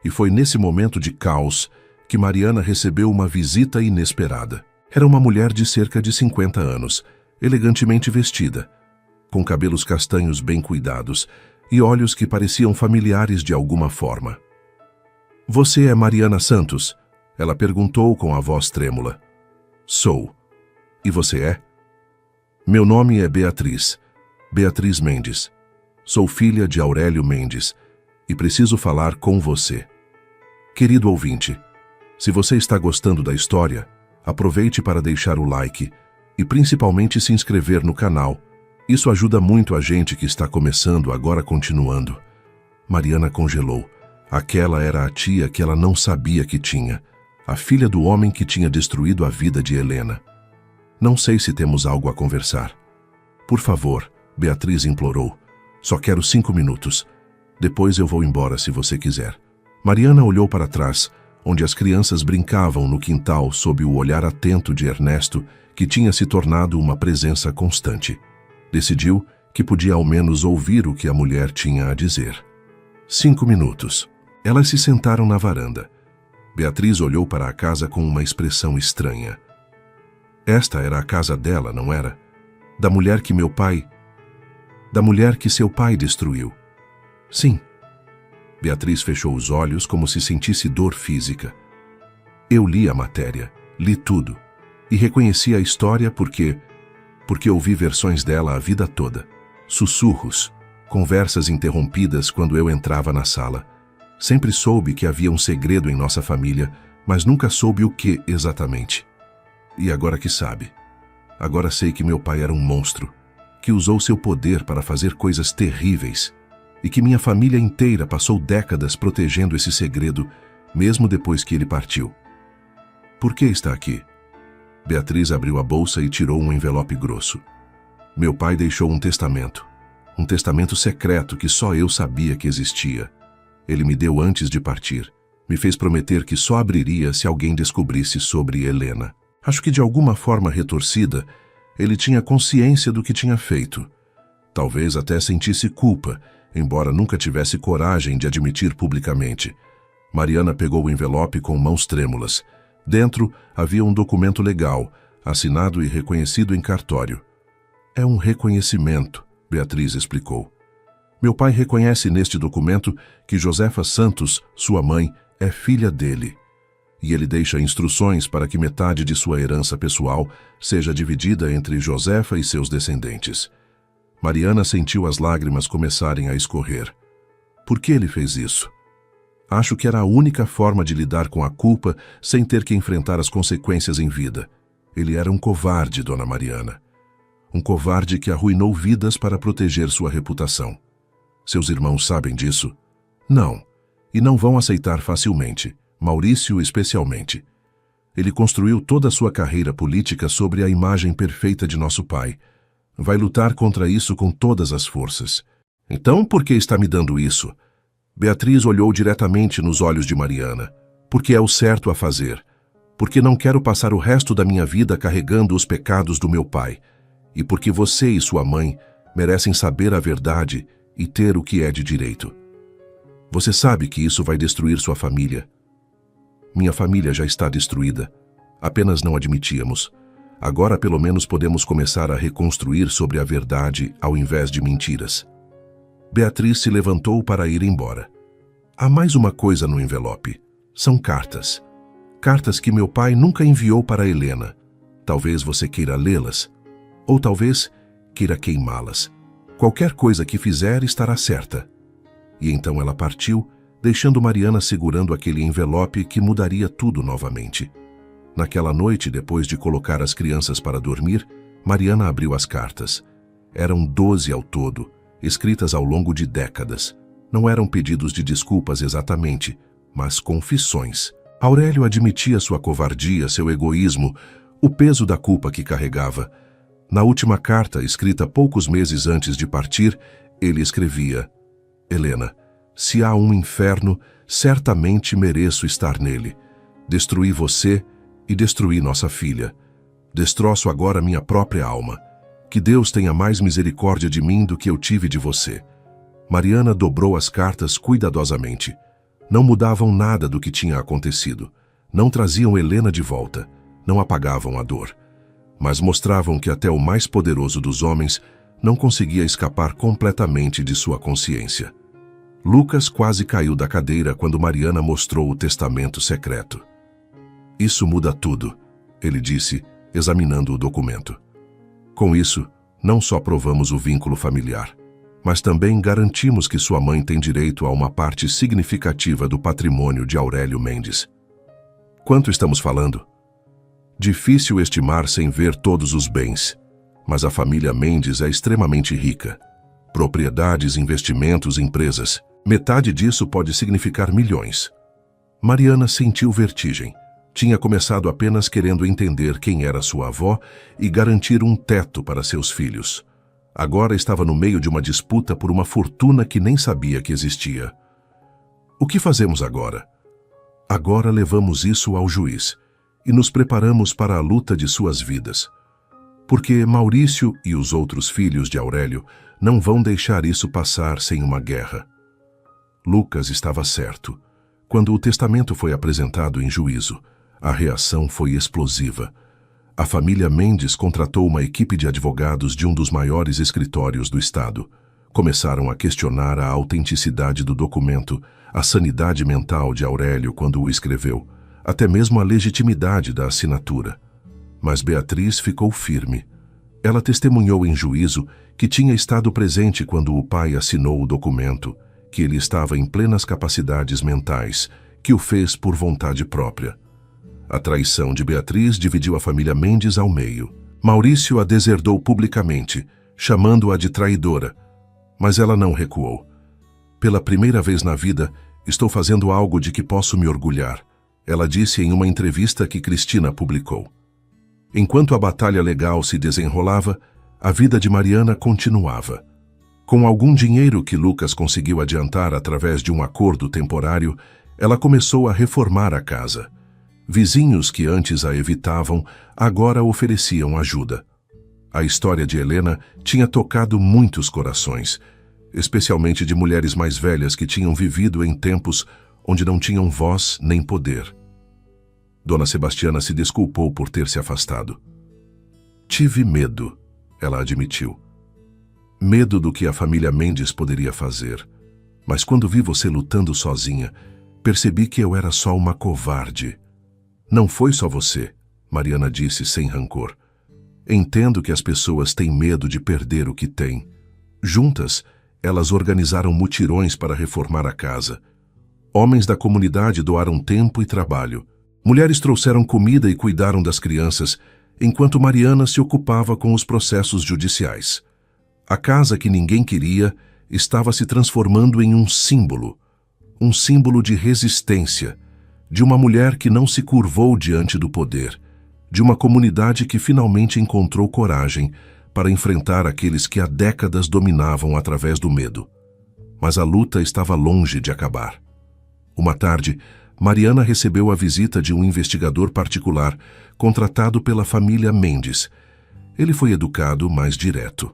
E foi nesse momento de caos que Mariana recebeu uma visita inesperada. Era uma mulher de cerca de 50 anos, elegantemente vestida, com cabelos castanhos bem cuidados e olhos que pareciam familiares de alguma forma. "Você é Mariana Santos?" ela perguntou com a voz trêmula. "Sou. E você é?" "Meu nome é Beatriz Mendes. Sou filha de Aurélio Mendes e preciso falar com você." Querido ouvinte, se você está gostando da história, aproveite para deixar o like e principalmente se inscrever no canal. Isso ajuda muito a gente que está começando, agora continuando. Mariana congelou. Aquela era a tia que ela não sabia que tinha, a filha do homem que tinha destruído a vida de Helena. "Não sei se temos algo a conversar." "Por favor," Beatriz implorou. "Só quero 5 minutos. Depois eu vou embora se você quiser." Mariana olhou para trás, onde as crianças brincavam no quintal sob o olhar atento de Ernesto, que tinha se tornado uma presença constante. Decidiu que podia ao menos ouvir o que a mulher tinha a dizer. 5 minutos. Elas se sentaram na varanda. Beatriz olhou para a casa com uma expressão estranha. Esta era a casa dela, não era? Da mulher que seu pai destruiu. Sim. Beatriz fechou os olhos como se sentisse dor física. Eu li a matéria, li tudo, e reconheci a história porque ouvi versões dela a vida toda. Sussurros, conversas interrompidas quando eu entrava na sala. Sempre soube que havia um segredo em nossa família, mas nunca soube o que exatamente. E agora que sabe. Agora sei que meu pai era um monstro, que usou seu poder para fazer coisas terríveis, e que minha família inteira passou décadas protegendo esse segredo, mesmo depois que ele partiu. Por que está aqui? Beatriz abriu a bolsa e tirou um envelope grosso. Meu pai deixou um testamento secreto que só eu sabia que existia. Ele me deu antes de partir. Me fez prometer que só abriria se alguém descobrisse sobre Helena. Acho que de alguma forma retorcida, ele tinha consciência do que tinha feito. Talvez até sentisse culpa, embora nunca tivesse coragem de admitir publicamente. Mariana pegou o envelope com mãos trêmulas. Dentro havia um documento legal, assinado e reconhecido em cartório. É um reconhecimento, Beatriz explicou. Meu pai reconhece neste documento que Josefa Santos, sua mãe, é filha dele. E ele deixa instruções para que metade de sua herança pessoal seja dividida entre Josefa e seus descendentes. Mariana sentiu as lágrimas começarem a escorrer. Por que ele fez isso? Acho que era a única forma de lidar com a culpa sem ter que enfrentar as consequências em vida. Ele era um covarde, dona Mariana. Um covarde que arruinou vidas para proteger sua reputação. Seus irmãos sabem disso? Não, e não vão aceitar facilmente, Maurício especialmente. Ele construiu toda a sua carreira política sobre a imagem perfeita de nosso pai. Vai lutar contra isso com todas as forças. Então, por que está me dando isso? Beatriz olhou diretamente nos olhos de Mariana. Porque é o certo a fazer. Porque não quero passar o resto da minha vida carregando os pecados do meu pai. E porque você e sua mãe merecem saber a verdade e ter o que é de direito. Você sabe que isso vai destruir sua família. Minha família já está destruída. Apenas não admitíamos. Agora pelo menos podemos começar a reconstruir sobre a verdade ao invés de mentiras. Beatriz se levantou para ir embora. Há mais uma coisa no envelope. São cartas. Cartas que meu pai nunca enviou para Helena. Talvez você queira lê-las. Ou talvez queira queimá-las. Qualquer coisa que fizer estará certa. E então ela partiu, deixando Mariana segurando aquele envelope que mudaria tudo novamente. Naquela noite, depois de colocar as crianças para dormir, Mariana abriu as cartas. Eram 12 ao todo, escritas ao longo de décadas. Não eram pedidos de desculpas exatamente, mas confissões. Aurélio admitia sua covardia, seu egoísmo, o peso da culpa que carregava. Na última carta, escrita poucos meses antes de partir, ele escrevia: Helena, se há um inferno, certamente mereço estar nele. Destruí você e destruí nossa filha. Destroço agora minha própria alma. Que Deus tenha mais misericórdia de mim do que eu tive de você. Mariana dobrou as cartas cuidadosamente. Não mudavam nada do que tinha acontecido. Não traziam Helena de volta. Não apagavam a dor. Mas mostravam que até o mais poderoso dos homens não conseguia escapar completamente de sua consciência. Lucas quase caiu da cadeira quando Mariana mostrou o testamento secreto. Isso muda tudo, ele disse, examinando o documento. Com isso, não só provamos o vínculo familiar, mas também garantimos que sua mãe tem direito a uma parte significativa do patrimônio de Aurélio Mendes. Quanto estamos falando? Difícil estimar sem ver todos os bens, mas a família Mendes é extremamente rica. Propriedades, investimentos, empresas. Metade disso pode significar milhões. Mariana sentiu vertigem. Tinha começado apenas querendo entender quem era sua avó e garantir um teto para seus filhos. Agora estava no meio de uma disputa por uma fortuna que nem sabia que existia. O que fazemos agora? Agora levamos isso ao juiz e nos preparamos para a luta de suas vidas. Porque Maurício e os outros filhos de Aurélio não vão deixar isso passar sem uma guerra. Lucas estava certo. Quando o testamento foi apresentado em juízo, a reação foi explosiva. A família Mendes contratou uma equipe de advogados de um dos maiores escritórios do estado. Começaram a questionar a autenticidade do documento, a sanidade mental de Aurélio quando o escreveu, até mesmo a legitimidade da assinatura. Mas Beatriz ficou firme. Ela testemunhou em juízo que tinha estado presente quando o pai assinou o documento, que ele estava em plenas capacidades mentais, que o fez por vontade própria. A traição de Beatriz dividiu a família Mendes ao meio. Maurício a deserdou publicamente, chamando-a de traidora, mas ela não recuou. Pela primeira vez na vida, estou fazendo algo de que posso me orgulhar, ela disse em uma entrevista que Cristina publicou. Enquanto a batalha legal se desenrolava, a vida de Mariana continuava. Com algum dinheiro que Lucas conseguiu adiantar através de um acordo temporário, ela começou a reformar a casa. Vizinhos que antes a evitavam, agora ofereciam ajuda. A história de Helena tinha tocado muitos corações, especialmente de mulheres mais velhas que tinham vivido em tempos onde não tinham voz nem poder. Dona Sebastiana se desculpou por ter se afastado. Tive medo, ela admitiu. Medo do que a família Mendes poderia fazer. Mas quando vi você lutando sozinha, percebi que eu era só uma covarde. Não foi só você, Mariana disse sem rancor. Entendo que as pessoas têm medo de perder o que têm. Juntas, elas organizaram mutirões para reformar a casa. Homens da comunidade doaram tempo e trabalho. Mulheres trouxeram comida e cuidaram das crianças, enquanto Mariana se ocupava com os processos judiciais. A casa que ninguém queria estava se transformando em um símbolo de resistência, de uma mulher que não se curvou diante do poder, de uma comunidade que finalmente encontrou coragem para enfrentar aqueles que há décadas dominavam através do medo. Mas a luta estava longe de acabar. Uma tarde, Mariana recebeu a visita de um investigador particular contratado pela família Mendes. Ele foi educado, mas direto.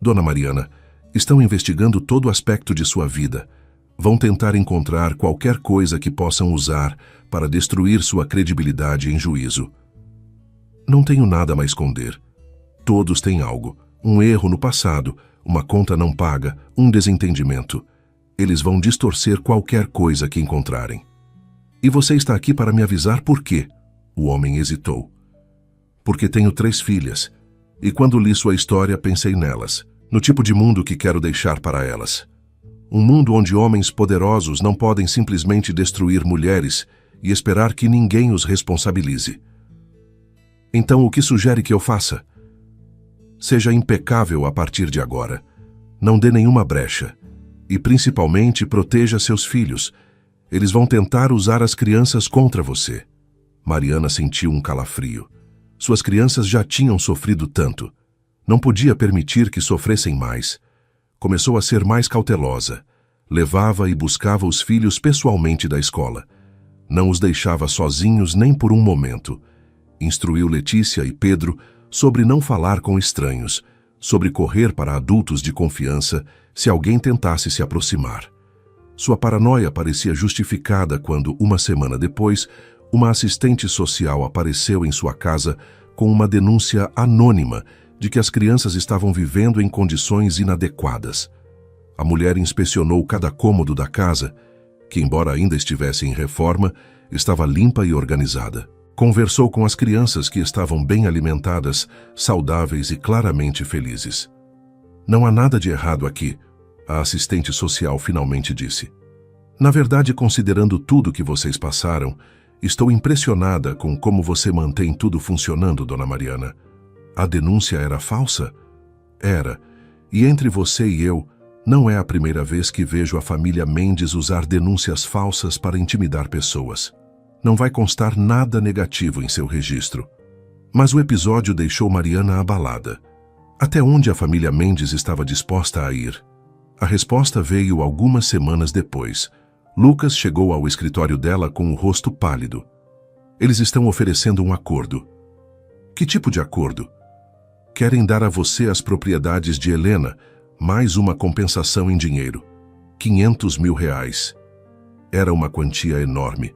Dona Mariana, estão investigando todo aspecto de sua vida. Vão tentar encontrar qualquer coisa que possam usar para destruir sua credibilidade em juízo. Não tenho nada a esconder. Todos têm algo. Um erro no passado, uma conta não paga, um desentendimento. Eles vão distorcer qualquer coisa que encontrarem. E você está aqui para me avisar por quê? O homem hesitou. Porque tenho 3 filhas. E quando li sua história, pensei nelas, no tipo de mundo que quero deixar para elas. Um mundo onde homens poderosos não podem simplesmente destruir mulheres e esperar que ninguém os responsabilize. Então, o que sugere que eu faça? Seja impecável a partir de agora. Não dê nenhuma brecha. E, principalmente, proteja seus filhos. Eles vão tentar usar as crianças contra você. Mariana sentiu um calafrio. Suas crianças já tinham sofrido tanto. Não podia permitir que sofressem mais. Começou a ser mais cautelosa. Levava e buscava os filhos pessoalmente da escola. Não os deixava sozinhos nem por um momento. Instruiu Letícia e Pedro sobre não falar com estranhos, sobre correr para adultos de confiança se alguém tentasse se aproximar. Sua paranoia parecia justificada quando, uma semana depois, uma assistente social apareceu em sua casa com uma denúncia anônima de que as crianças estavam vivendo em condições inadequadas. A mulher inspecionou cada cômodo da casa, que, embora ainda estivesse em reforma, estava limpa e organizada. Conversou com as crianças que estavam bem alimentadas, saudáveis e claramente felizes. Não há nada de errado aqui, a assistente social finalmente disse. Na verdade, considerando tudo que vocês passaram, estou impressionada com como você mantém tudo funcionando, Dona Mariana. A denúncia era falsa? Era. E entre você e eu, não é a primeira vez que vejo a família Mendes usar denúncias falsas para intimidar pessoas. Não vai constar nada negativo em seu registro. Mas o episódio deixou Mariana abalada. Até onde a família Mendes estava disposta a ir? A resposta veio algumas semanas depois. Lucas chegou ao escritório dela com o rosto pálido. Eles estão oferecendo um acordo. Que tipo de acordo? Querem dar a você as propriedades de Helena, mais uma compensação em dinheiro. 500 mil reais. Era uma quantia enorme.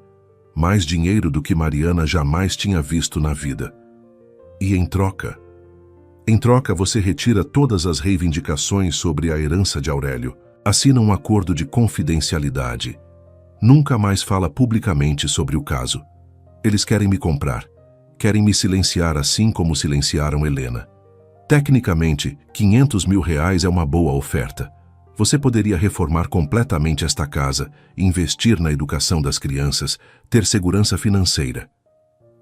Mais dinheiro do que Mariana jamais tinha visto na vida. E em troca? Em troca, você retira todas as reivindicações sobre a herança de Aurélio. Assina um acordo de confidencialidade. Nunca mais fala publicamente sobre o caso. Eles querem me comprar. Querem me silenciar assim como silenciaram Helena. Tecnicamente, 500 mil reais é uma boa oferta. Você poderia reformar completamente esta casa, investir na educação das crianças, ter segurança financeira.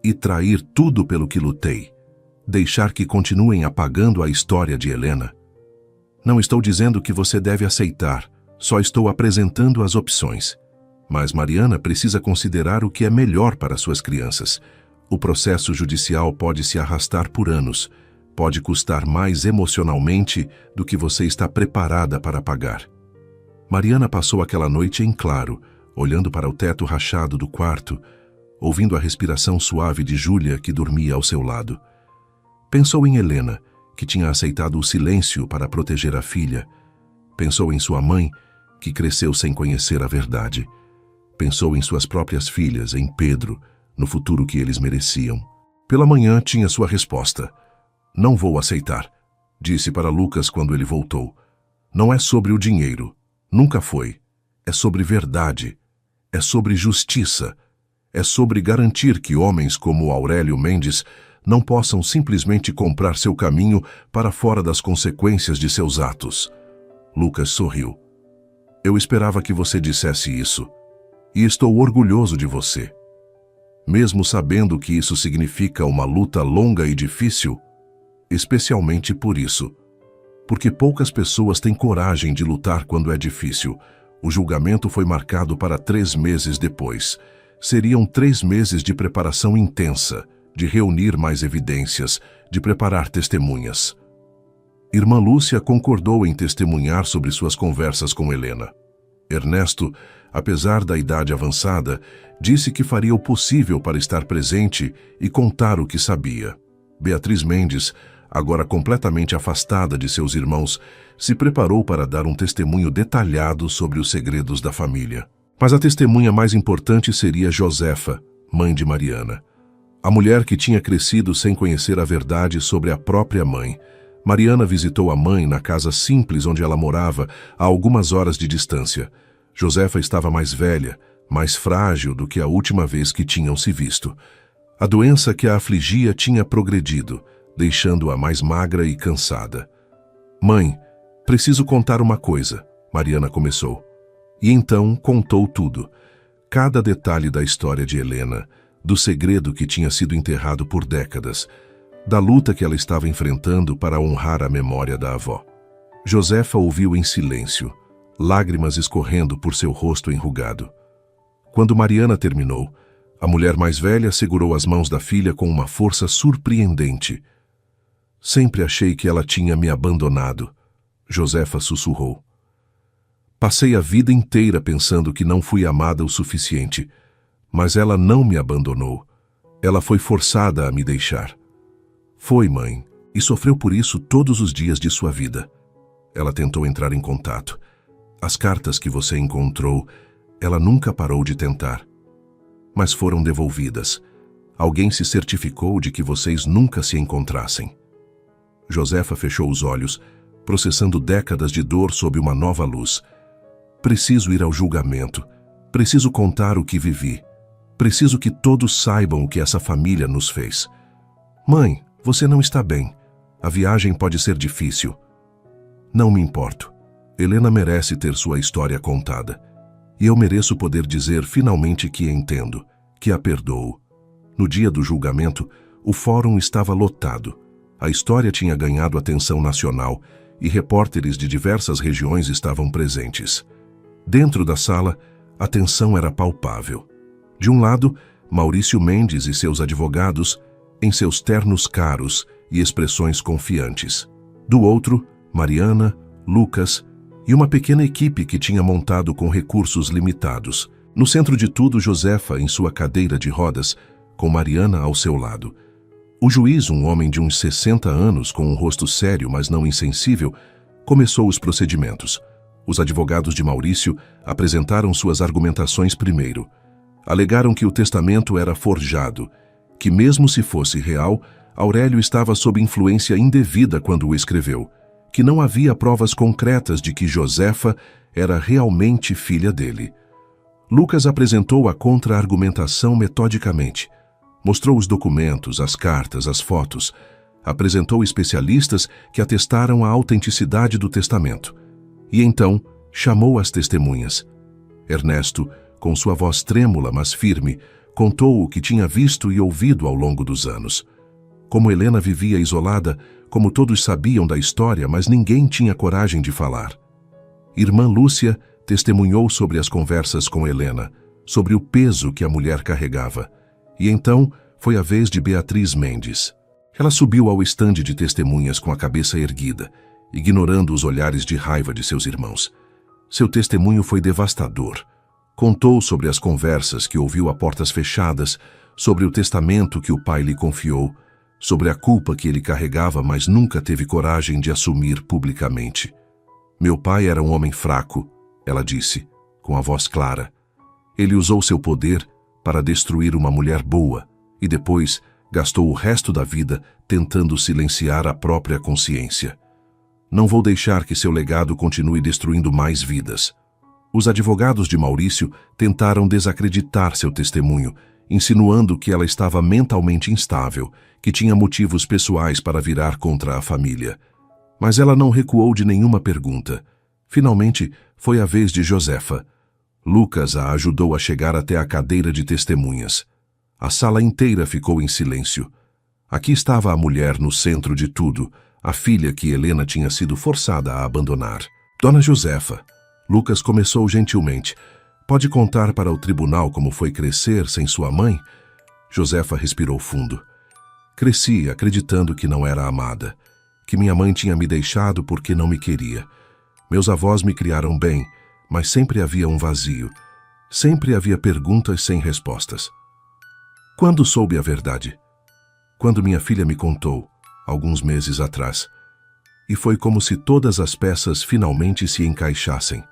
E trair tudo pelo que lutei. Deixar que continuem apagando a história de Helena. Não estou dizendo que você deve aceitar, só estou apresentando as opções. Mas Mariana precisa considerar o que é melhor para suas crianças. O processo judicial pode se arrastar por anos. Pode custar mais emocionalmente do que você está preparada para pagar. Mariana passou aquela noite em claro, olhando para o teto rachado do quarto, ouvindo a respiração suave de Júlia, que dormia ao seu lado. Pensou em Helena, que tinha aceitado o silêncio para proteger a filha. Pensou em sua mãe, que cresceu sem conhecer a verdade. Pensou em suas próprias filhas, em Pedro, no futuro que eles mereciam. Pela manhã tinha sua resposta. Não vou aceitar, disse para Lucas quando ele voltou. Não é sobre o dinheiro. Nunca foi. É sobre verdade. É sobre justiça. É sobre garantir que homens como Aurélio Mendes não possam simplesmente comprar seu caminho para fora das consequências de seus atos. Lucas sorriu. Eu esperava que você dissesse isso. E estou orgulhoso de você. Mesmo sabendo que isso significa uma luta longa e difícil, especialmente por isso. Porque poucas pessoas têm coragem de lutar quando é difícil. O julgamento foi marcado para 3 meses depois. Seriam 3 meses de preparação intensa, de reunir mais evidências, de preparar testemunhas. Irmã Lúcia concordou em testemunhar sobre suas conversas com Helena. Ernesto, apesar da idade avançada, disse que faria o possível para estar presente e contar o que sabia. Beatriz Mendes, agora completamente afastada de seus irmãos, se preparou para dar um testemunho detalhado sobre os segredos da família. Mas a testemunha mais importante seria Josefa, mãe de Mariana. A mulher que tinha crescido sem conhecer a verdade sobre a própria mãe. Mariana visitou a mãe na casa simples onde ela morava, a algumas horas de distância. Josefa estava mais velha, mais frágil do que a última vez que tinham se visto. A doença que a afligia tinha progredido, deixando-a mais magra e cansada. Mãe, preciso contar uma coisa, Mariana começou. E então contou tudo. Cada detalhe da história de Helena, do segredo que tinha sido enterrado por décadas, da luta que ela estava enfrentando para honrar a memória da avó. Josefa ouviu em silêncio, lágrimas escorrendo por seu rosto enrugado. Quando Mariana terminou, a mulher mais velha segurou as mãos da filha com uma força surpreendente. Sempre achei que ela tinha me abandonado, Josefa sussurrou. Passei a vida inteira pensando que não fui amada o suficiente, mas ela não me abandonou. Ela foi forçada a me deixar. Foi, mãe, e sofreu por isso todos os dias de sua vida. Ela tentou entrar em contato. As cartas que você encontrou, ela nunca parou de tentar. Mas foram devolvidas. Alguém se certificou de que vocês nunca se encontrassem. Josefa fechou os olhos, processando décadas de dor sob uma nova luz. Preciso ir ao julgamento. Preciso contar o que vivi. Preciso que todos saibam o que essa família nos fez. Mãe, você não está bem. A viagem pode ser difícil. Não me importo. Helena merece ter sua história contada. E eu mereço poder dizer finalmente que entendo, que a perdoo. No dia do julgamento, o fórum estava lotado. A história tinha ganhado atenção nacional e repórteres de diversas regiões estavam presentes. Dentro da sala, a tensão era palpável. De um lado, Maurício Mendes e seus advogados, em seus ternos caros e expressões confiantes. Do outro, Mariana, Lucas e uma pequena equipe que tinha montado com recursos limitados. No centro de tudo, Josefa em sua cadeira de rodas, com Mariana ao seu lado. O juiz, um homem de uns 60 anos, com um rosto sério, mas não insensível, começou os procedimentos. Os advogados de Maurício apresentaram suas argumentações primeiro. Alegaram que o testamento era forjado, que mesmo se fosse real, Aurélio estava sob influência indevida quando o escreveu, que não havia provas concretas de que Josefa era realmente filha dele. Lucas apresentou a contra-argumentação metodicamente. Mostrou os documentos, as cartas, as fotos. Apresentou especialistas que atestaram a autenticidade do testamento. E então chamou as testemunhas. Ernesto, com sua voz trêmula, mas firme, contou o que tinha visto e ouvido ao longo dos anos. Como Helena vivia isolada, como todos sabiam da história, mas ninguém tinha coragem de falar. Irmã Lúcia testemunhou sobre as conversas com Helena, sobre o peso que a mulher carregava. E então foi a vez de Beatriz Mendes. Ela subiu ao estande de testemunhas com a cabeça erguida, ignorando os olhares de raiva de seus irmãos. Seu testemunho foi devastador. Contou sobre as conversas que ouviu a portas fechadas, sobre o testamento que o pai lhe confiou, sobre a culpa que ele carregava, mas nunca teve coragem de assumir publicamente. Meu pai era um homem fraco, ela disse, com a voz clara. Ele usou seu poder para destruir uma mulher boa e depois gastou o resto da vida tentando silenciar a própria consciência. Não vou deixar que seu legado continue destruindo mais vidas. Os advogados de Maurício tentaram desacreditar seu testemunho, insinuando que ela estava mentalmente instável, que tinha motivos pessoais para virar contra a família. Mas ela não recuou de nenhuma pergunta. Finalmente, foi a vez de Josefa. Lucas a ajudou a chegar até a cadeira de testemunhas. A sala inteira ficou em silêncio. Aqui estava a mulher no centro de tudo, a filha que Helena tinha sido forçada a abandonar. Dona Josefa, Lucas começou gentilmente. Pode contar para o tribunal como foi crescer sem sua mãe? Josefa respirou fundo. Cresci acreditando que não era amada, que minha mãe tinha me deixado porque não me queria. Meus avós me criaram bem, mas sempre havia um vazio. Sempre havia perguntas sem respostas. Quando soube a verdade? Quando minha filha me contou, alguns meses atrás. E foi como se todas as peças finalmente se encaixassem.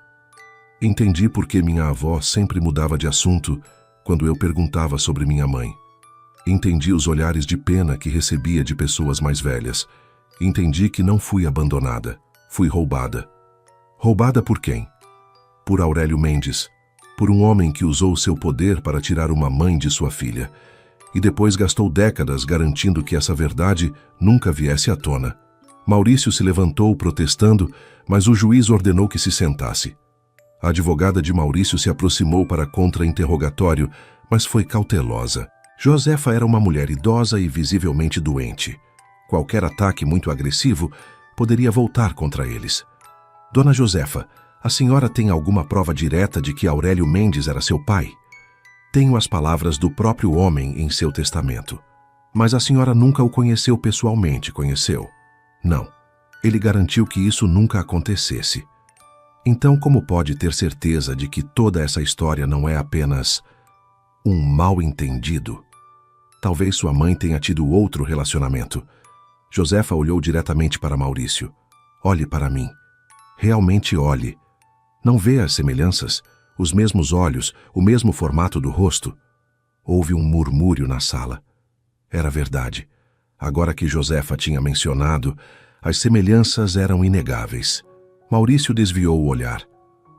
Entendi por que minha avó sempre mudava de assunto quando eu perguntava sobre minha mãe. Entendi os olhares de pena que recebia de pessoas mais velhas. Entendi que não fui abandonada, fui roubada. Roubada por quem? Por Aurélio Mendes, por um homem que usou seu poder para tirar uma mãe de sua filha, e depois gastou décadas garantindo que essa verdade nunca viesse à tona. Maurício se levantou protestando, mas o juiz ordenou que se sentasse. A advogada de Maurício se aproximou para contra-interrogatório, mas foi cautelosa. Josefa era uma mulher idosa e visivelmente doente. Qualquer ataque muito agressivo poderia voltar contra eles. Dona Josefa, a senhora tem alguma prova direta de que Aurélio Mendes era seu pai? Tenho as palavras do próprio homem em seu testamento. Mas a senhora nunca o conheceu pessoalmente, conheceu? Não. Ele garantiu que isso nunca acontecesse. Então, como pode ter certeza de que toda essa história não é apenas um mal-entendido? Talvez sua mãe tenha tido outro relacionamento. Josefa olhou diretamente para Maurício. Olhe para mim. Realmente olhe. Não vê as semelhanças? Os mesmos olhos, o mesmo formato do rosto? Houve um murmúrio na sala. Era verdade. Agora que Josefa tinha mencionado, as semelhanças eram inegáveis. Maurício desviou o olhar.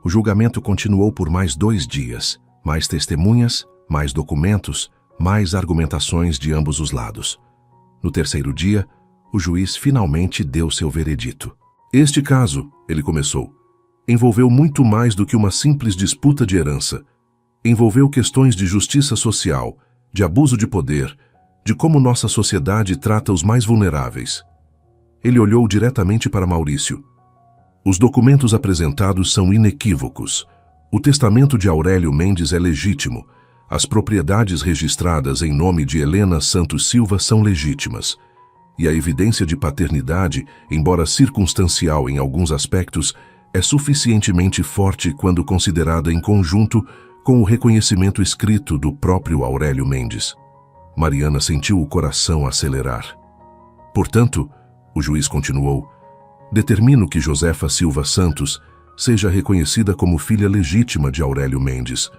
O julgamento continuou por mais 2 dias. Mais testemunhas, mais documentos, mais argumentações de ambos os lados. No 3º dia, o juiz finalmente deu seu veredito. Este caso, ele começou, envolveu muito mais do que uma simples disputa de herança. Envolveu questões de justiça social, de abuso de poder, de como nossa sociedade trata os mais vulneráveis. Ele olhou diretamente para Maurício. Os documentos apresentados são inequívocos. O testamento de Aurélio Mendes é legítimo. As propriedades registradas em nome de Helena Santos Silva são legítimas. E a evidência de paternidade, embora circunstancial em alguns aspectos, é suficientemente forte quando considerada em conjunto com o reconhecimento escrito do próprio Aurélio Mendes. Mariana sentiu o coração acelerar. Portanto, o juiz continuou, determino que Josefa Silva Santos seja reconhecida como filha legítima de Aurélio Mendes,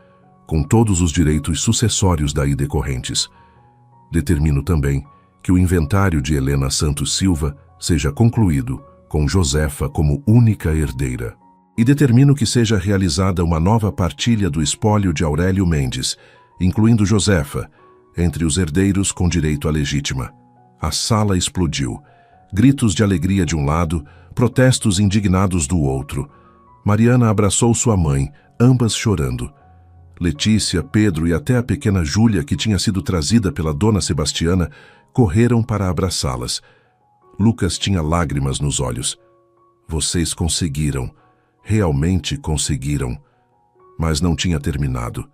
com todos os direitos sucessórios daí decorrentes. Determino também que o inventário de Helena Santos Silva seja concluído com Josefa como única herdeira. E determino que seja realizada uma nova partilha do espólio de Aurélio Mendes, incluindo Josefa, entre os herdeiros com direito à legítima. A sala explodiu. Gritos de alegria de um lado, protestos indignados do outro. Mariana abraçou sua mãe, ambas chorando. Letícia, Pedro e até a pequena Júlia, que tinha sido trazida pela dona Sebastiana, correram para abraçá-las. Lucas tinha lágrimas nos olhos. Vocês conseguiram. Realmente conseguiram. Mas não tinha terminado.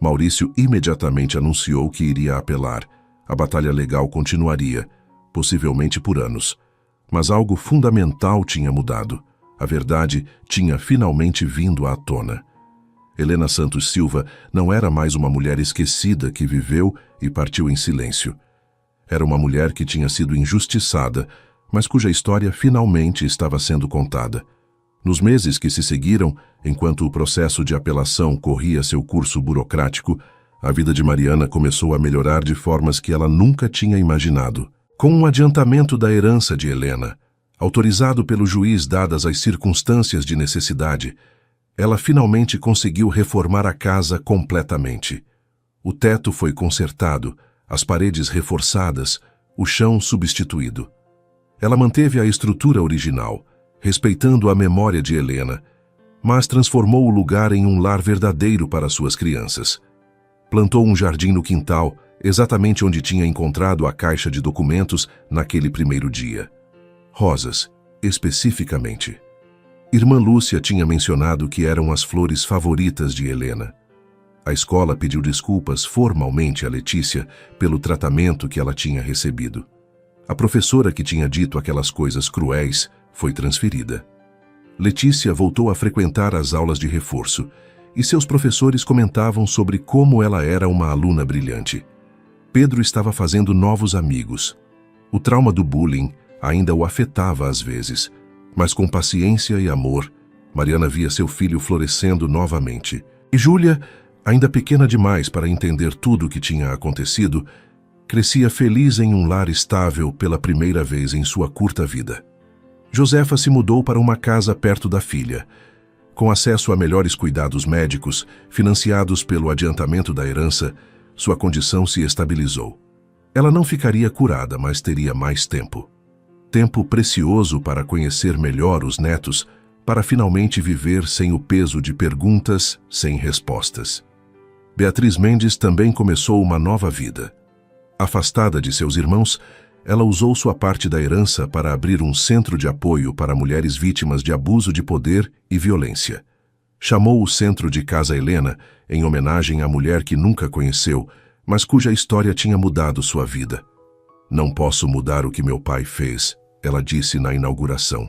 Maurício imediatamente anunciou que iria apelar. A batalha legal continuaria, possivelmente por anos. Mas algo fundamental tinha mudado. A verdade tinha finalmente vindo à tona. Helena Santos Silva não era mais uma mulher esquecida que viveu e partiu em silêncio. Era uma mulher que tinha sido injustiçada, mas cuja história finalmente estava sendo contada. Nos meses que se seguiram, enquanto o processo de apelação corria seu curso burocrático, a vida de Mariana começou a melhorar de formas que ela nunca tinha imaginado. Com um adiantamento da herança de Helena, autorizado pelo juiz dadas as circunstâncias de necessidade, ela finalmente conseguiu reformar a casa completamente. O teto foi consertado, as paredes reforçadas, o chão substituído. Ela manteve a estrutura original, respeitando a memória de Helena, mas transformou o lugar em um lar verdadeiro para suas crianças. Plantou um jardim no quintal, exatamente onde tinha encontrado a caixa de documentos naquele primeiro dia. Rosas, especificamente. Irmã Lúcia tinha mencionado que eram as flores favoritas de Helena. A escola pediu desculpas formalmente a Letícia pelo tratamento que ela tinha recebido. A professora que tinha dito aquelas coisas cruéis foi transferida. Letícia voltou a frequentar as aulas de reforço e seus professores comentavam sobre como ela era uma aluna brilhante. Pedro estava fazendo novos amigos. O trauma do bullying, ainda o afetava às vezes, mas com paciência e amor, Mariana via seu filho florescendo novamente. E Júlia, ainda pequena demais para entender tudo o que tinha acontecido, crescia feliz em um lar estável pela primeira vez em sua curta vida. Josefa se mudou para uma casa perto da filha. Com acesso a melhores cuidados médicos, financiados pelo adiantamento da herança, sua condição se estabilizou. Ela não ficaria curada, mas teria mais tempo. Tempo precioso para conhecer melhor os netos, para finalmente viver sem o peso de perguntas, sem respostas. Beatriz Mendes também começou uma nova vida. Afastada de seus irmãos, ela usou sua parte da herança para abrir um centro de apoio para mulheres vítimas de abuso de poder e violência. Chamou o centro de Casa Helena, em homenagem à mulher que nunca conheceu, mas cuja história tinha mudado sua vida. Não posso mudar o que meu pai fez, ela disse na inauguração,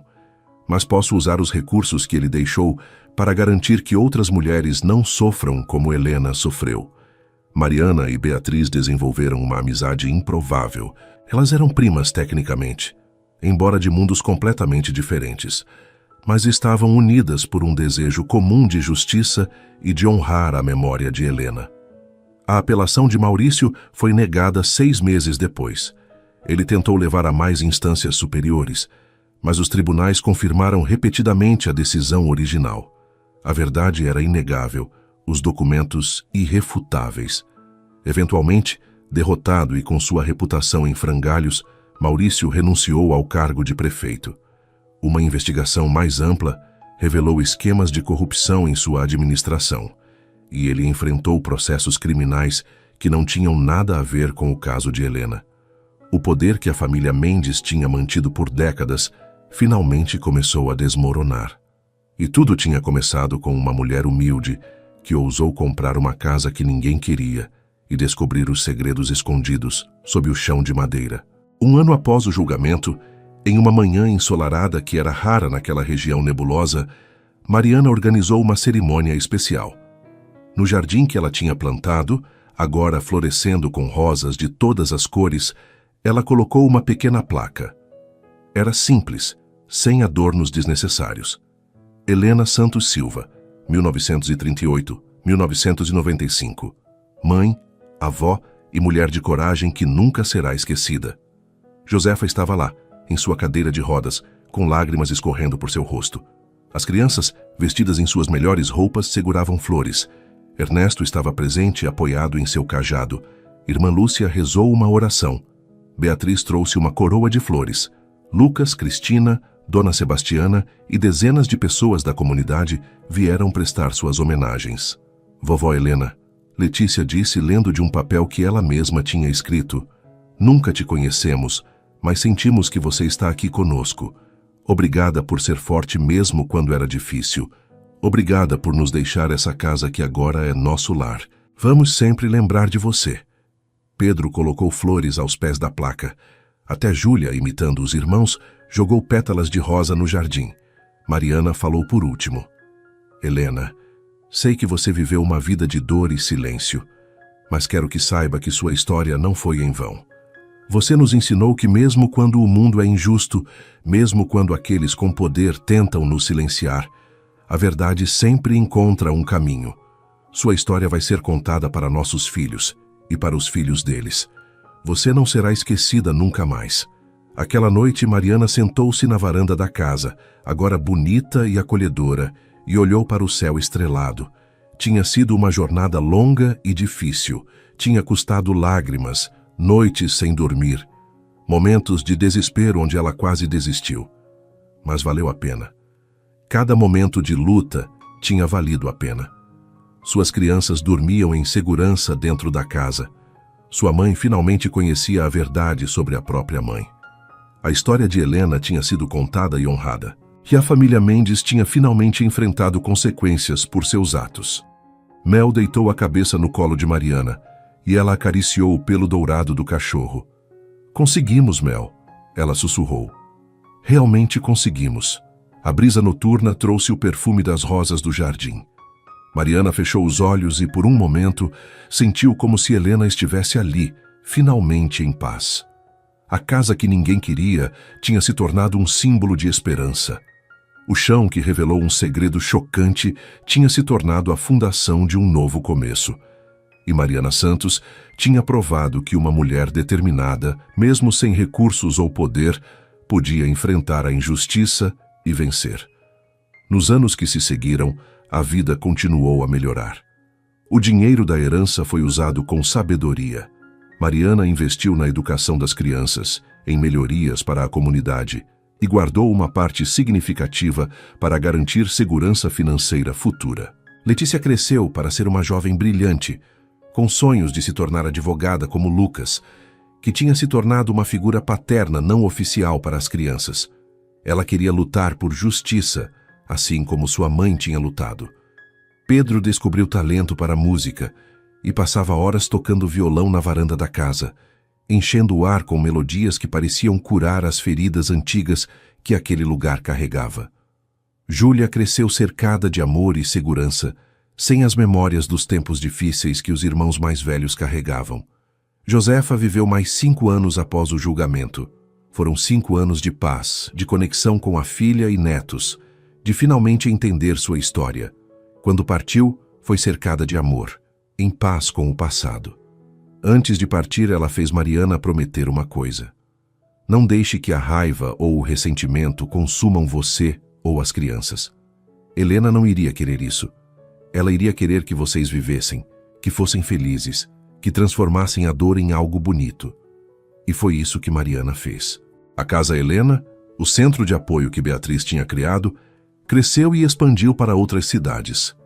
mas posso usar os recursos que ele deixou para garantir que outras mulheres não sofram como Helena sofreu. Mariana e Beatriz desenvolveram uma amizade improvável. Elas eram primas tecnicamente, embora de mundos completamente diferentes, mas estavam unidas por um desejo comum de justiça e de honrar a memória de Helena. A apelação de Maurício foi negada 6 meses depois. Ele tentou levar a mais instâncias superiores, mas os tribunais confirmaram repetidamente a decisão original. A verdade era inegável, os documentos irrefutáveis. Eventualmente, derrotado e com sua reputação em frangalhos, Maurício renunciou ao cargo de prefeito. Uma investigação mais ampla revelou esquemas de corrupção em sua administração, e ele enfrentou processos criminais que não tinham nada a ver com o caso de Helena. O poder que a família Mendes tinha mantido por décadas finalmente começou a desmoronar. E tudo tinha começado com uma mulher humilde que ousou comprar uma casa que ninguém queria e descobrir os segredos escondidos sob o chão de madeira. 1 ano após o julgamento, em uma manhã ensolarada que era rara naquela região nebulosa, Mariana organizou uma cerimônia especial. No jardim que ela tinha plantado, agora florescendo com rosas de todas as cores, ela colocou uma pequena placa. Era simples, sem adornos desnecessários. Helena Santos Silva, 1938-1995. Mãe, avó e mulher de coragem que nunca será esquecida. Josefa estava lá, em sua cadeira de rodas, com lágrimas escorrendo por seu rosto. As crianças, vestidas em suas melhores roupas, seguravam flores. Ernesto estava presente, apoiado em seu cajado. Irmã Lúcia rezou uma oração. Beatriz trouxe uma coroa de flores. Lucas, Cristina, Dona Sebastiana e dezenas de pessoas da comunidade vieram prestar suas homenagens. Vovó Helena, Letícia disse lendo de um papel que ela mesma tinha escrito: "Nunca te conhecemos, mas sentimos que você está aqui conosco. Obrigada por ser forte mesmo quando era difícil. Obrigada por nos deixar essa casa que agora é nosso lar. Vamos sempre lembrar de você." Pedro colocou flores aos pés da placa. Até Júlia, imitando os irmãos, jogou pétalas de rosa no jardim. Mariana falou por último: "Helena, sei que você viveu uma vida de dor e silêncio, mas quero que saiba que sua história não foi em vão. Você nos ensinou que mesmo quando o mundo é injusto, mesmo quando aqueles com poder tentam nos silenciar, a verdade sempre encontra um caminho. Sua história vai ser contada para nossos filhos e para os filhos deles. Você não será esquecida nunca mais." Aquela noite, Mariana sentou-se na varanda da casa, agora bonita e acolhedora, e olhou para o céu estrelado. Tinha sido uma jornada longa e difícil. Tinha custado lágrimas, noites sem dormir, momentos de desespero onde ela quase desistiu. Mas valeu a pena. Cada momento de luta tinha valido a pena. Suas crianças dormiam em segurança dentro da casa. Sua mãe finalmente conhecia a verdade sobre a própria mãe. A história de Helena tinha sido contada e honrada, e a família Mendes tinha finalmente enfrentado consequências por seus atos. Mel deitou a cabeça no colo de Mariana, e ela acariciou o pelo dourado do cachorro. "Conseguimos, Mel", ela sussurrou. "Realmente conseguimos." A brisa noturna trouxe o perfume das rosas do jardim. Mariana fechou os olhos e, por um momento, sentiu como se Helena estivesse ali, finalmente em paz. A casa que ninguém queria tinha se tornado um símbolo de esperança. O chão que revelou um segredo chocante tinha se tornado a fundação de um novo começo. E Mariana Santos tinha provado que uma mulher determinada, mesmo sem recursos ou poder, podia enfrentar a injustiça e vencer. Nos anos que se seguiram, a vida continuou a melhorar. O dinheiro da herança foi usado com sabedoria. Mariana investiu na educação das crianças, em melhorias para a comunidade e guardou uma parte significativa para garantir segurança financeira futura. Letícia cresceu para ser uma jovem brilhante, com sonhos de se tornar advogada como Lucas, que tinha se tornado uma figura paterna não oficial para as crianças. Ela queria lutar por justiça, assim como sua mãe tinha lutado. Pedro descobriu talento para a música e passava horas tocando violão na varanda da casa, enchendo o ar com melodias que pareciam curar as feridas antigas que aquele lugar carregava. Júlia cresceu cercada de amor e segurança, sem as memórias dos tempos difíceis que os irmãos mais velhos carregavam. Josefa viveu mais 5 anos após o julgamento. Foram 5 anos de paz, de conexão com a filha e netos, de finalmente entender sua história. Quando partiu, foi cercada de amor, em paz com o passado. Antes de partir, ela fez Mariana prometer uma coisa. Não deixe que a raiva ou o ressentimento consumam você ou as crianças. Helena não iria querer isso. Ela iria querer que vocês vivessem, que fossem felizes, que transformassem a dor em algo bonito. E foi isso que Mariana fez. A Casa Helena, o centro de apoio que Beatriz tinha criado, cresceu e expandiu para outras cidades.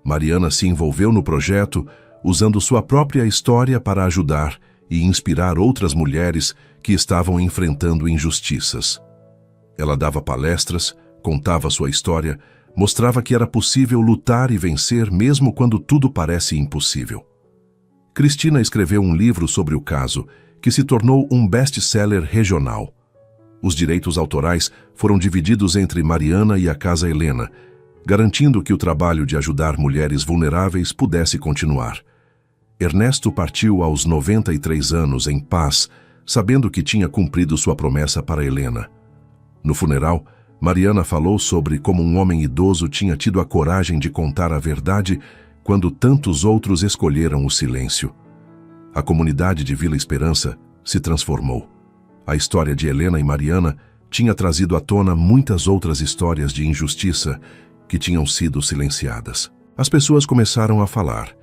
Mariana se envolveu no projeto, usando sua própria história para ajudar e inspirar outras mulheres que estavam enfrentando injustiças. Ela dava palestras, contava sua história, mostrava que era possível lutar e vencer mesmo quando tudo parece impossível. Cristina escreveu um livro sobre o caso, que se tornou um best-seller regional. Os direitos autorais foram divididos entre Mariana e a Casa Helena, garantindo que o trabalho de ajudar mulheres vulneráveis pudesse continuar. Ernesto partiu aos 93 anos em paz, sabendo que tinha cumprido sua promessa para Helena. No funeral, Mariana falou sobre como um homem idoso tinha tido a coragem de contar a verdade quando tantos outros escolheram o silêncio. A comunidade de Vila Esperança se transformou. A história de Helena e Mariana tinha trazido à tona muitas outras histórias de injustiça que tinham sido silenciadas. As pessoas começaram a falar,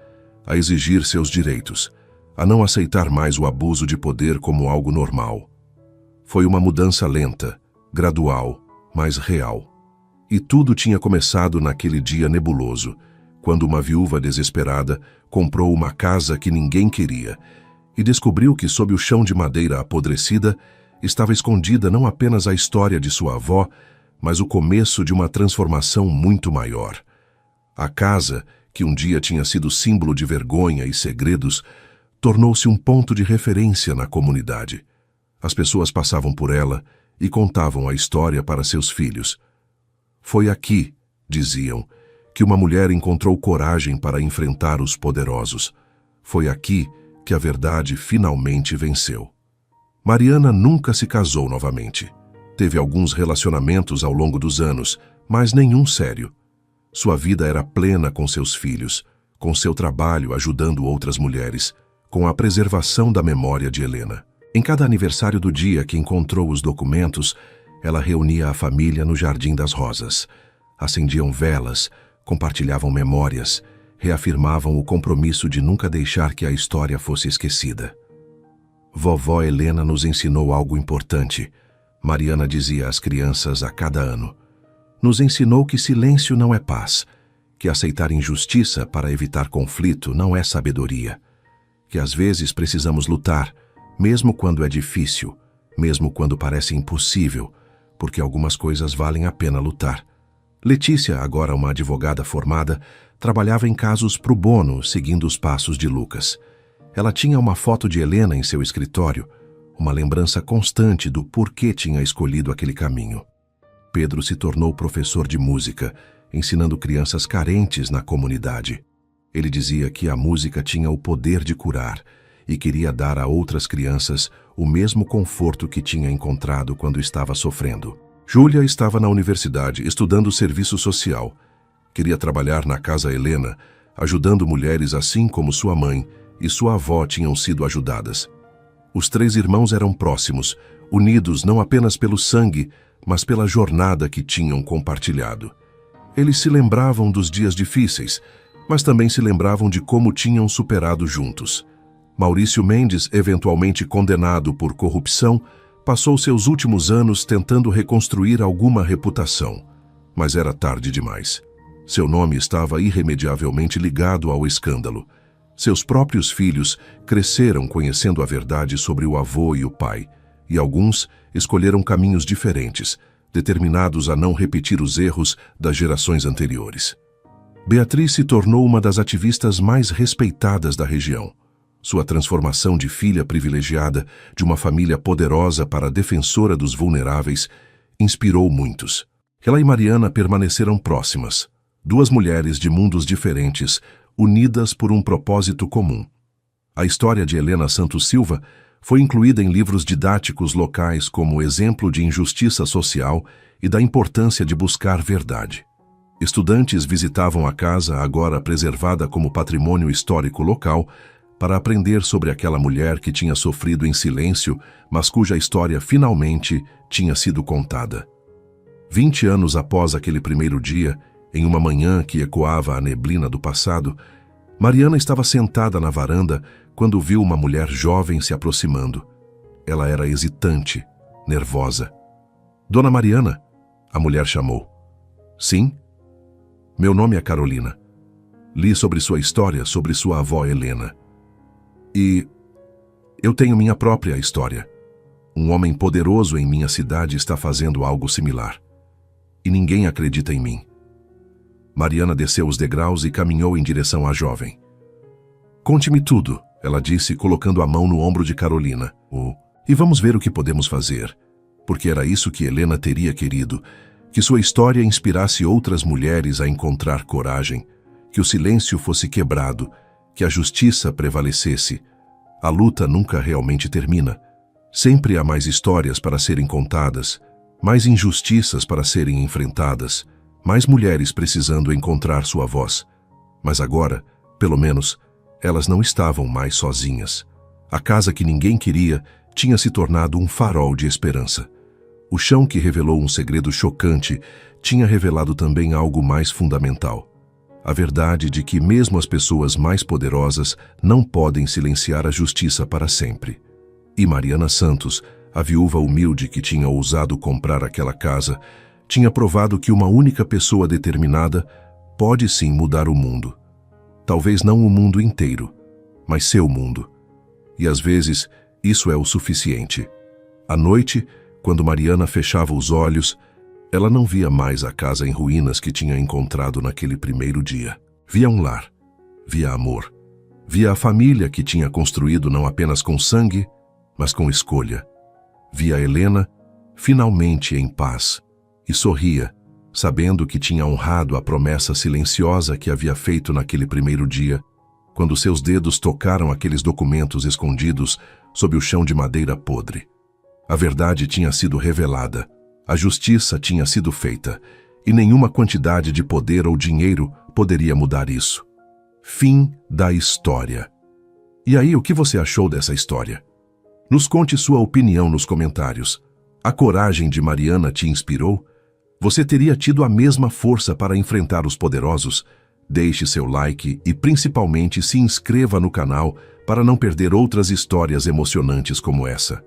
a exigir seus direitos, a não aceitar mais o abuso de poder como algo normal. Foi uma mudança lenta, gradual, mas real. E tudo tinha começado naquele dia nebuloso, quando uma viúva desesperada comprou uma casa que ninguém queria e descobriu que sob o chão de madeira apodrecida estava escondida não apenas a história de sua avó, mas o começo de uma transformação muito maior. A casa, que um dia tinha sido símbolo de vergonha e segredos, tornou-se um ponto de referência na comunidade. As pessoas passavam por ela e contavam a história para seus filhos. Foi aqui, diziam, que uma mulher encontrou coragem para enfrentar os poderosos. Foi aqui que a verdade finalmente venceu. Mariana nunca se casou novamente. Teve alguns relacionamentos ao longo dos anos, mas nenhum sério. Sua vida era plena com seus filhos, com seu trabalho ajudando outras mulheres, com a preservação da memória de Helena. Em cada aniversário do dia que encontrou os documentos, ela reunia a família no Jardim das Rosas. Acendiam velas, compartilhavam memórias, reafirmavam o compromisso de nunca deixar que a história fosse esquecida. Vovó Helena nos ensinou algo importante, Mariana dizia às crianças a cada ano. Nos ensinou que silêncio não é paz, que aceitar injustiça para evitar conflito não é sabedoria, que às vezes precisamos lutar, mesmo quando é difícil, mesmo quando parece impossível, porque algumas coisas valem a pena lutar. Letícia, agora uma advogada formada, trabalhava em casos pro bono, seguindo os passos de Lucas. Ela tinha uma foto de Helena em seu escritório, uma lembrança constante do porquê tinha escolhido aquele caminho. Pedro se tornou professor de música, ensinando crianças carentes na comunidade. Ele dizia que a música tinha o poder de curar e queria dar a outras crianças o mesmo conforto que tinha encontrado quando estava sofrendo. Júlia estava na universidade estudando serviço social. Queria trabalhar na Casa Helena, ajudando mulheres assim como sua mãe e sua avó tinham sido ajudadas. Os 3 irmãos eram próximos, unidos não apenas pelo sangue, mas pela jornada que tinham compartilhado. Eles se lembravam dos dias difíceis, mas também se lembravam de como tinham superado juntos. Maurício Mendes, eventualmente condenado por corrupção, passou seus últimos anos tentando reconstruir alguma reputação. Mas era tarde demais. Seu nome estava irremediavelmente ligado ao escândalo. Seus próprios filhos cresceram conhecendo a verdade sobre o avô e o pai, e alguns escolheram caminhos diferentes, determinados a não repetir os erros das gerações anteriores. Beatriz se tornou uma das ativistas mais respeitadas da região. Sua transformação de filha privilegiada de uma família poderosa para defensora dos vulneráveis inspirou muitos. Ela e Mariana permaneceram próximas, 2 mulheres de mundos diferentes, unidas por um propósito comum. A história de Helena Santos Silva foi incluída em livros didáticos locais como exemplo de injustiça social e da importância de buscar verdade. Estudantes visitavam a casa, agora preservada como patrimônio histórico local, para aprender sobre aquela mulher que tinha sofrido em silêncio, mas cuja história finalmente tinha sido contada. 20 anos após aquele primeiro dia, em uma manhã que ecoava a neblina do passado, Mariana estava sentada na varanda quando viu uma mulher jovem se aproximando. Ela era hesitante, nervosa. "Dona Mariana?" a mulher chamou. "Sim? Meu nome é Carolina. Li sobre sua história, sobre sua avó Helena. E eu tenho minha própria história. Um homem poderoso em minha cidade está fazendo algo similar. E ninguém acredita em mim." Mariana desceu os degraus e caminhou em direção à jovem. "Conte-me tudo", ela disse, colocando a mão no ombro de Carolina. "E vamos ver o que podemos fazer." Porque era isso que Helena teria querido, que sua história inspirasse outras mulheres a encontrar coragem, que o silêncio fosse quebrado, que a justiça prevalecesse. A luta nunca realmente termina. Sempre há mais histórias para serem contadas, mais injustiças para serem enfrentadas, mais mulheres precisando encontrar sua voz. Mas agora, pelo menos, elas não estavam mais sozinhas. A casa que ninguém queria tinha se tornado um farol de esperança. O chão que revelou um segredo chocante tinha revelado também algo mais fundamental. A verdade de que mesmo as pessoas mais poderosas não podem silenciar a justiça para sempre. E Mariana Santos, a viúva humilde que tinha ousado comprar aquela casa, tinha provado que uma única pessoa determinada pode sim mudar o mundo. Talvez não o mundo inteiro, mas seu mundo. E às vezes, isso é o suficiente. À noite, quando Mariana fechava os olhos, ela não via mais a casa em ruínas que tinha encontrado naquele primeiro dia. Via um lar, via amor, via a família que tinha construído não apenas com sangue, mas com escolha. Via Helena, finalmente em paz, e sorria, sabendo que tinha honrado a promessa silenciosa que havia feito naquele primeiro dia, quando seus dedos tocaram aqueles documentos escondidos sob o chão de madeira podre. A verdade tinha sido revelada, a justiça tinha sido feita, e nenhuma quantidade de poder ou dinheiro poderia mudar isso. Fim da história. E aí, o que você achou dessa história? Nos conte sua opinião nos comentários. A coragem de Mariana te inspirou? Você teria tido a mesma força para enfrentar os poderosos? Deixe seu like e principalmente se inscreva no canal para não perder outras histórias emocionantes como essa.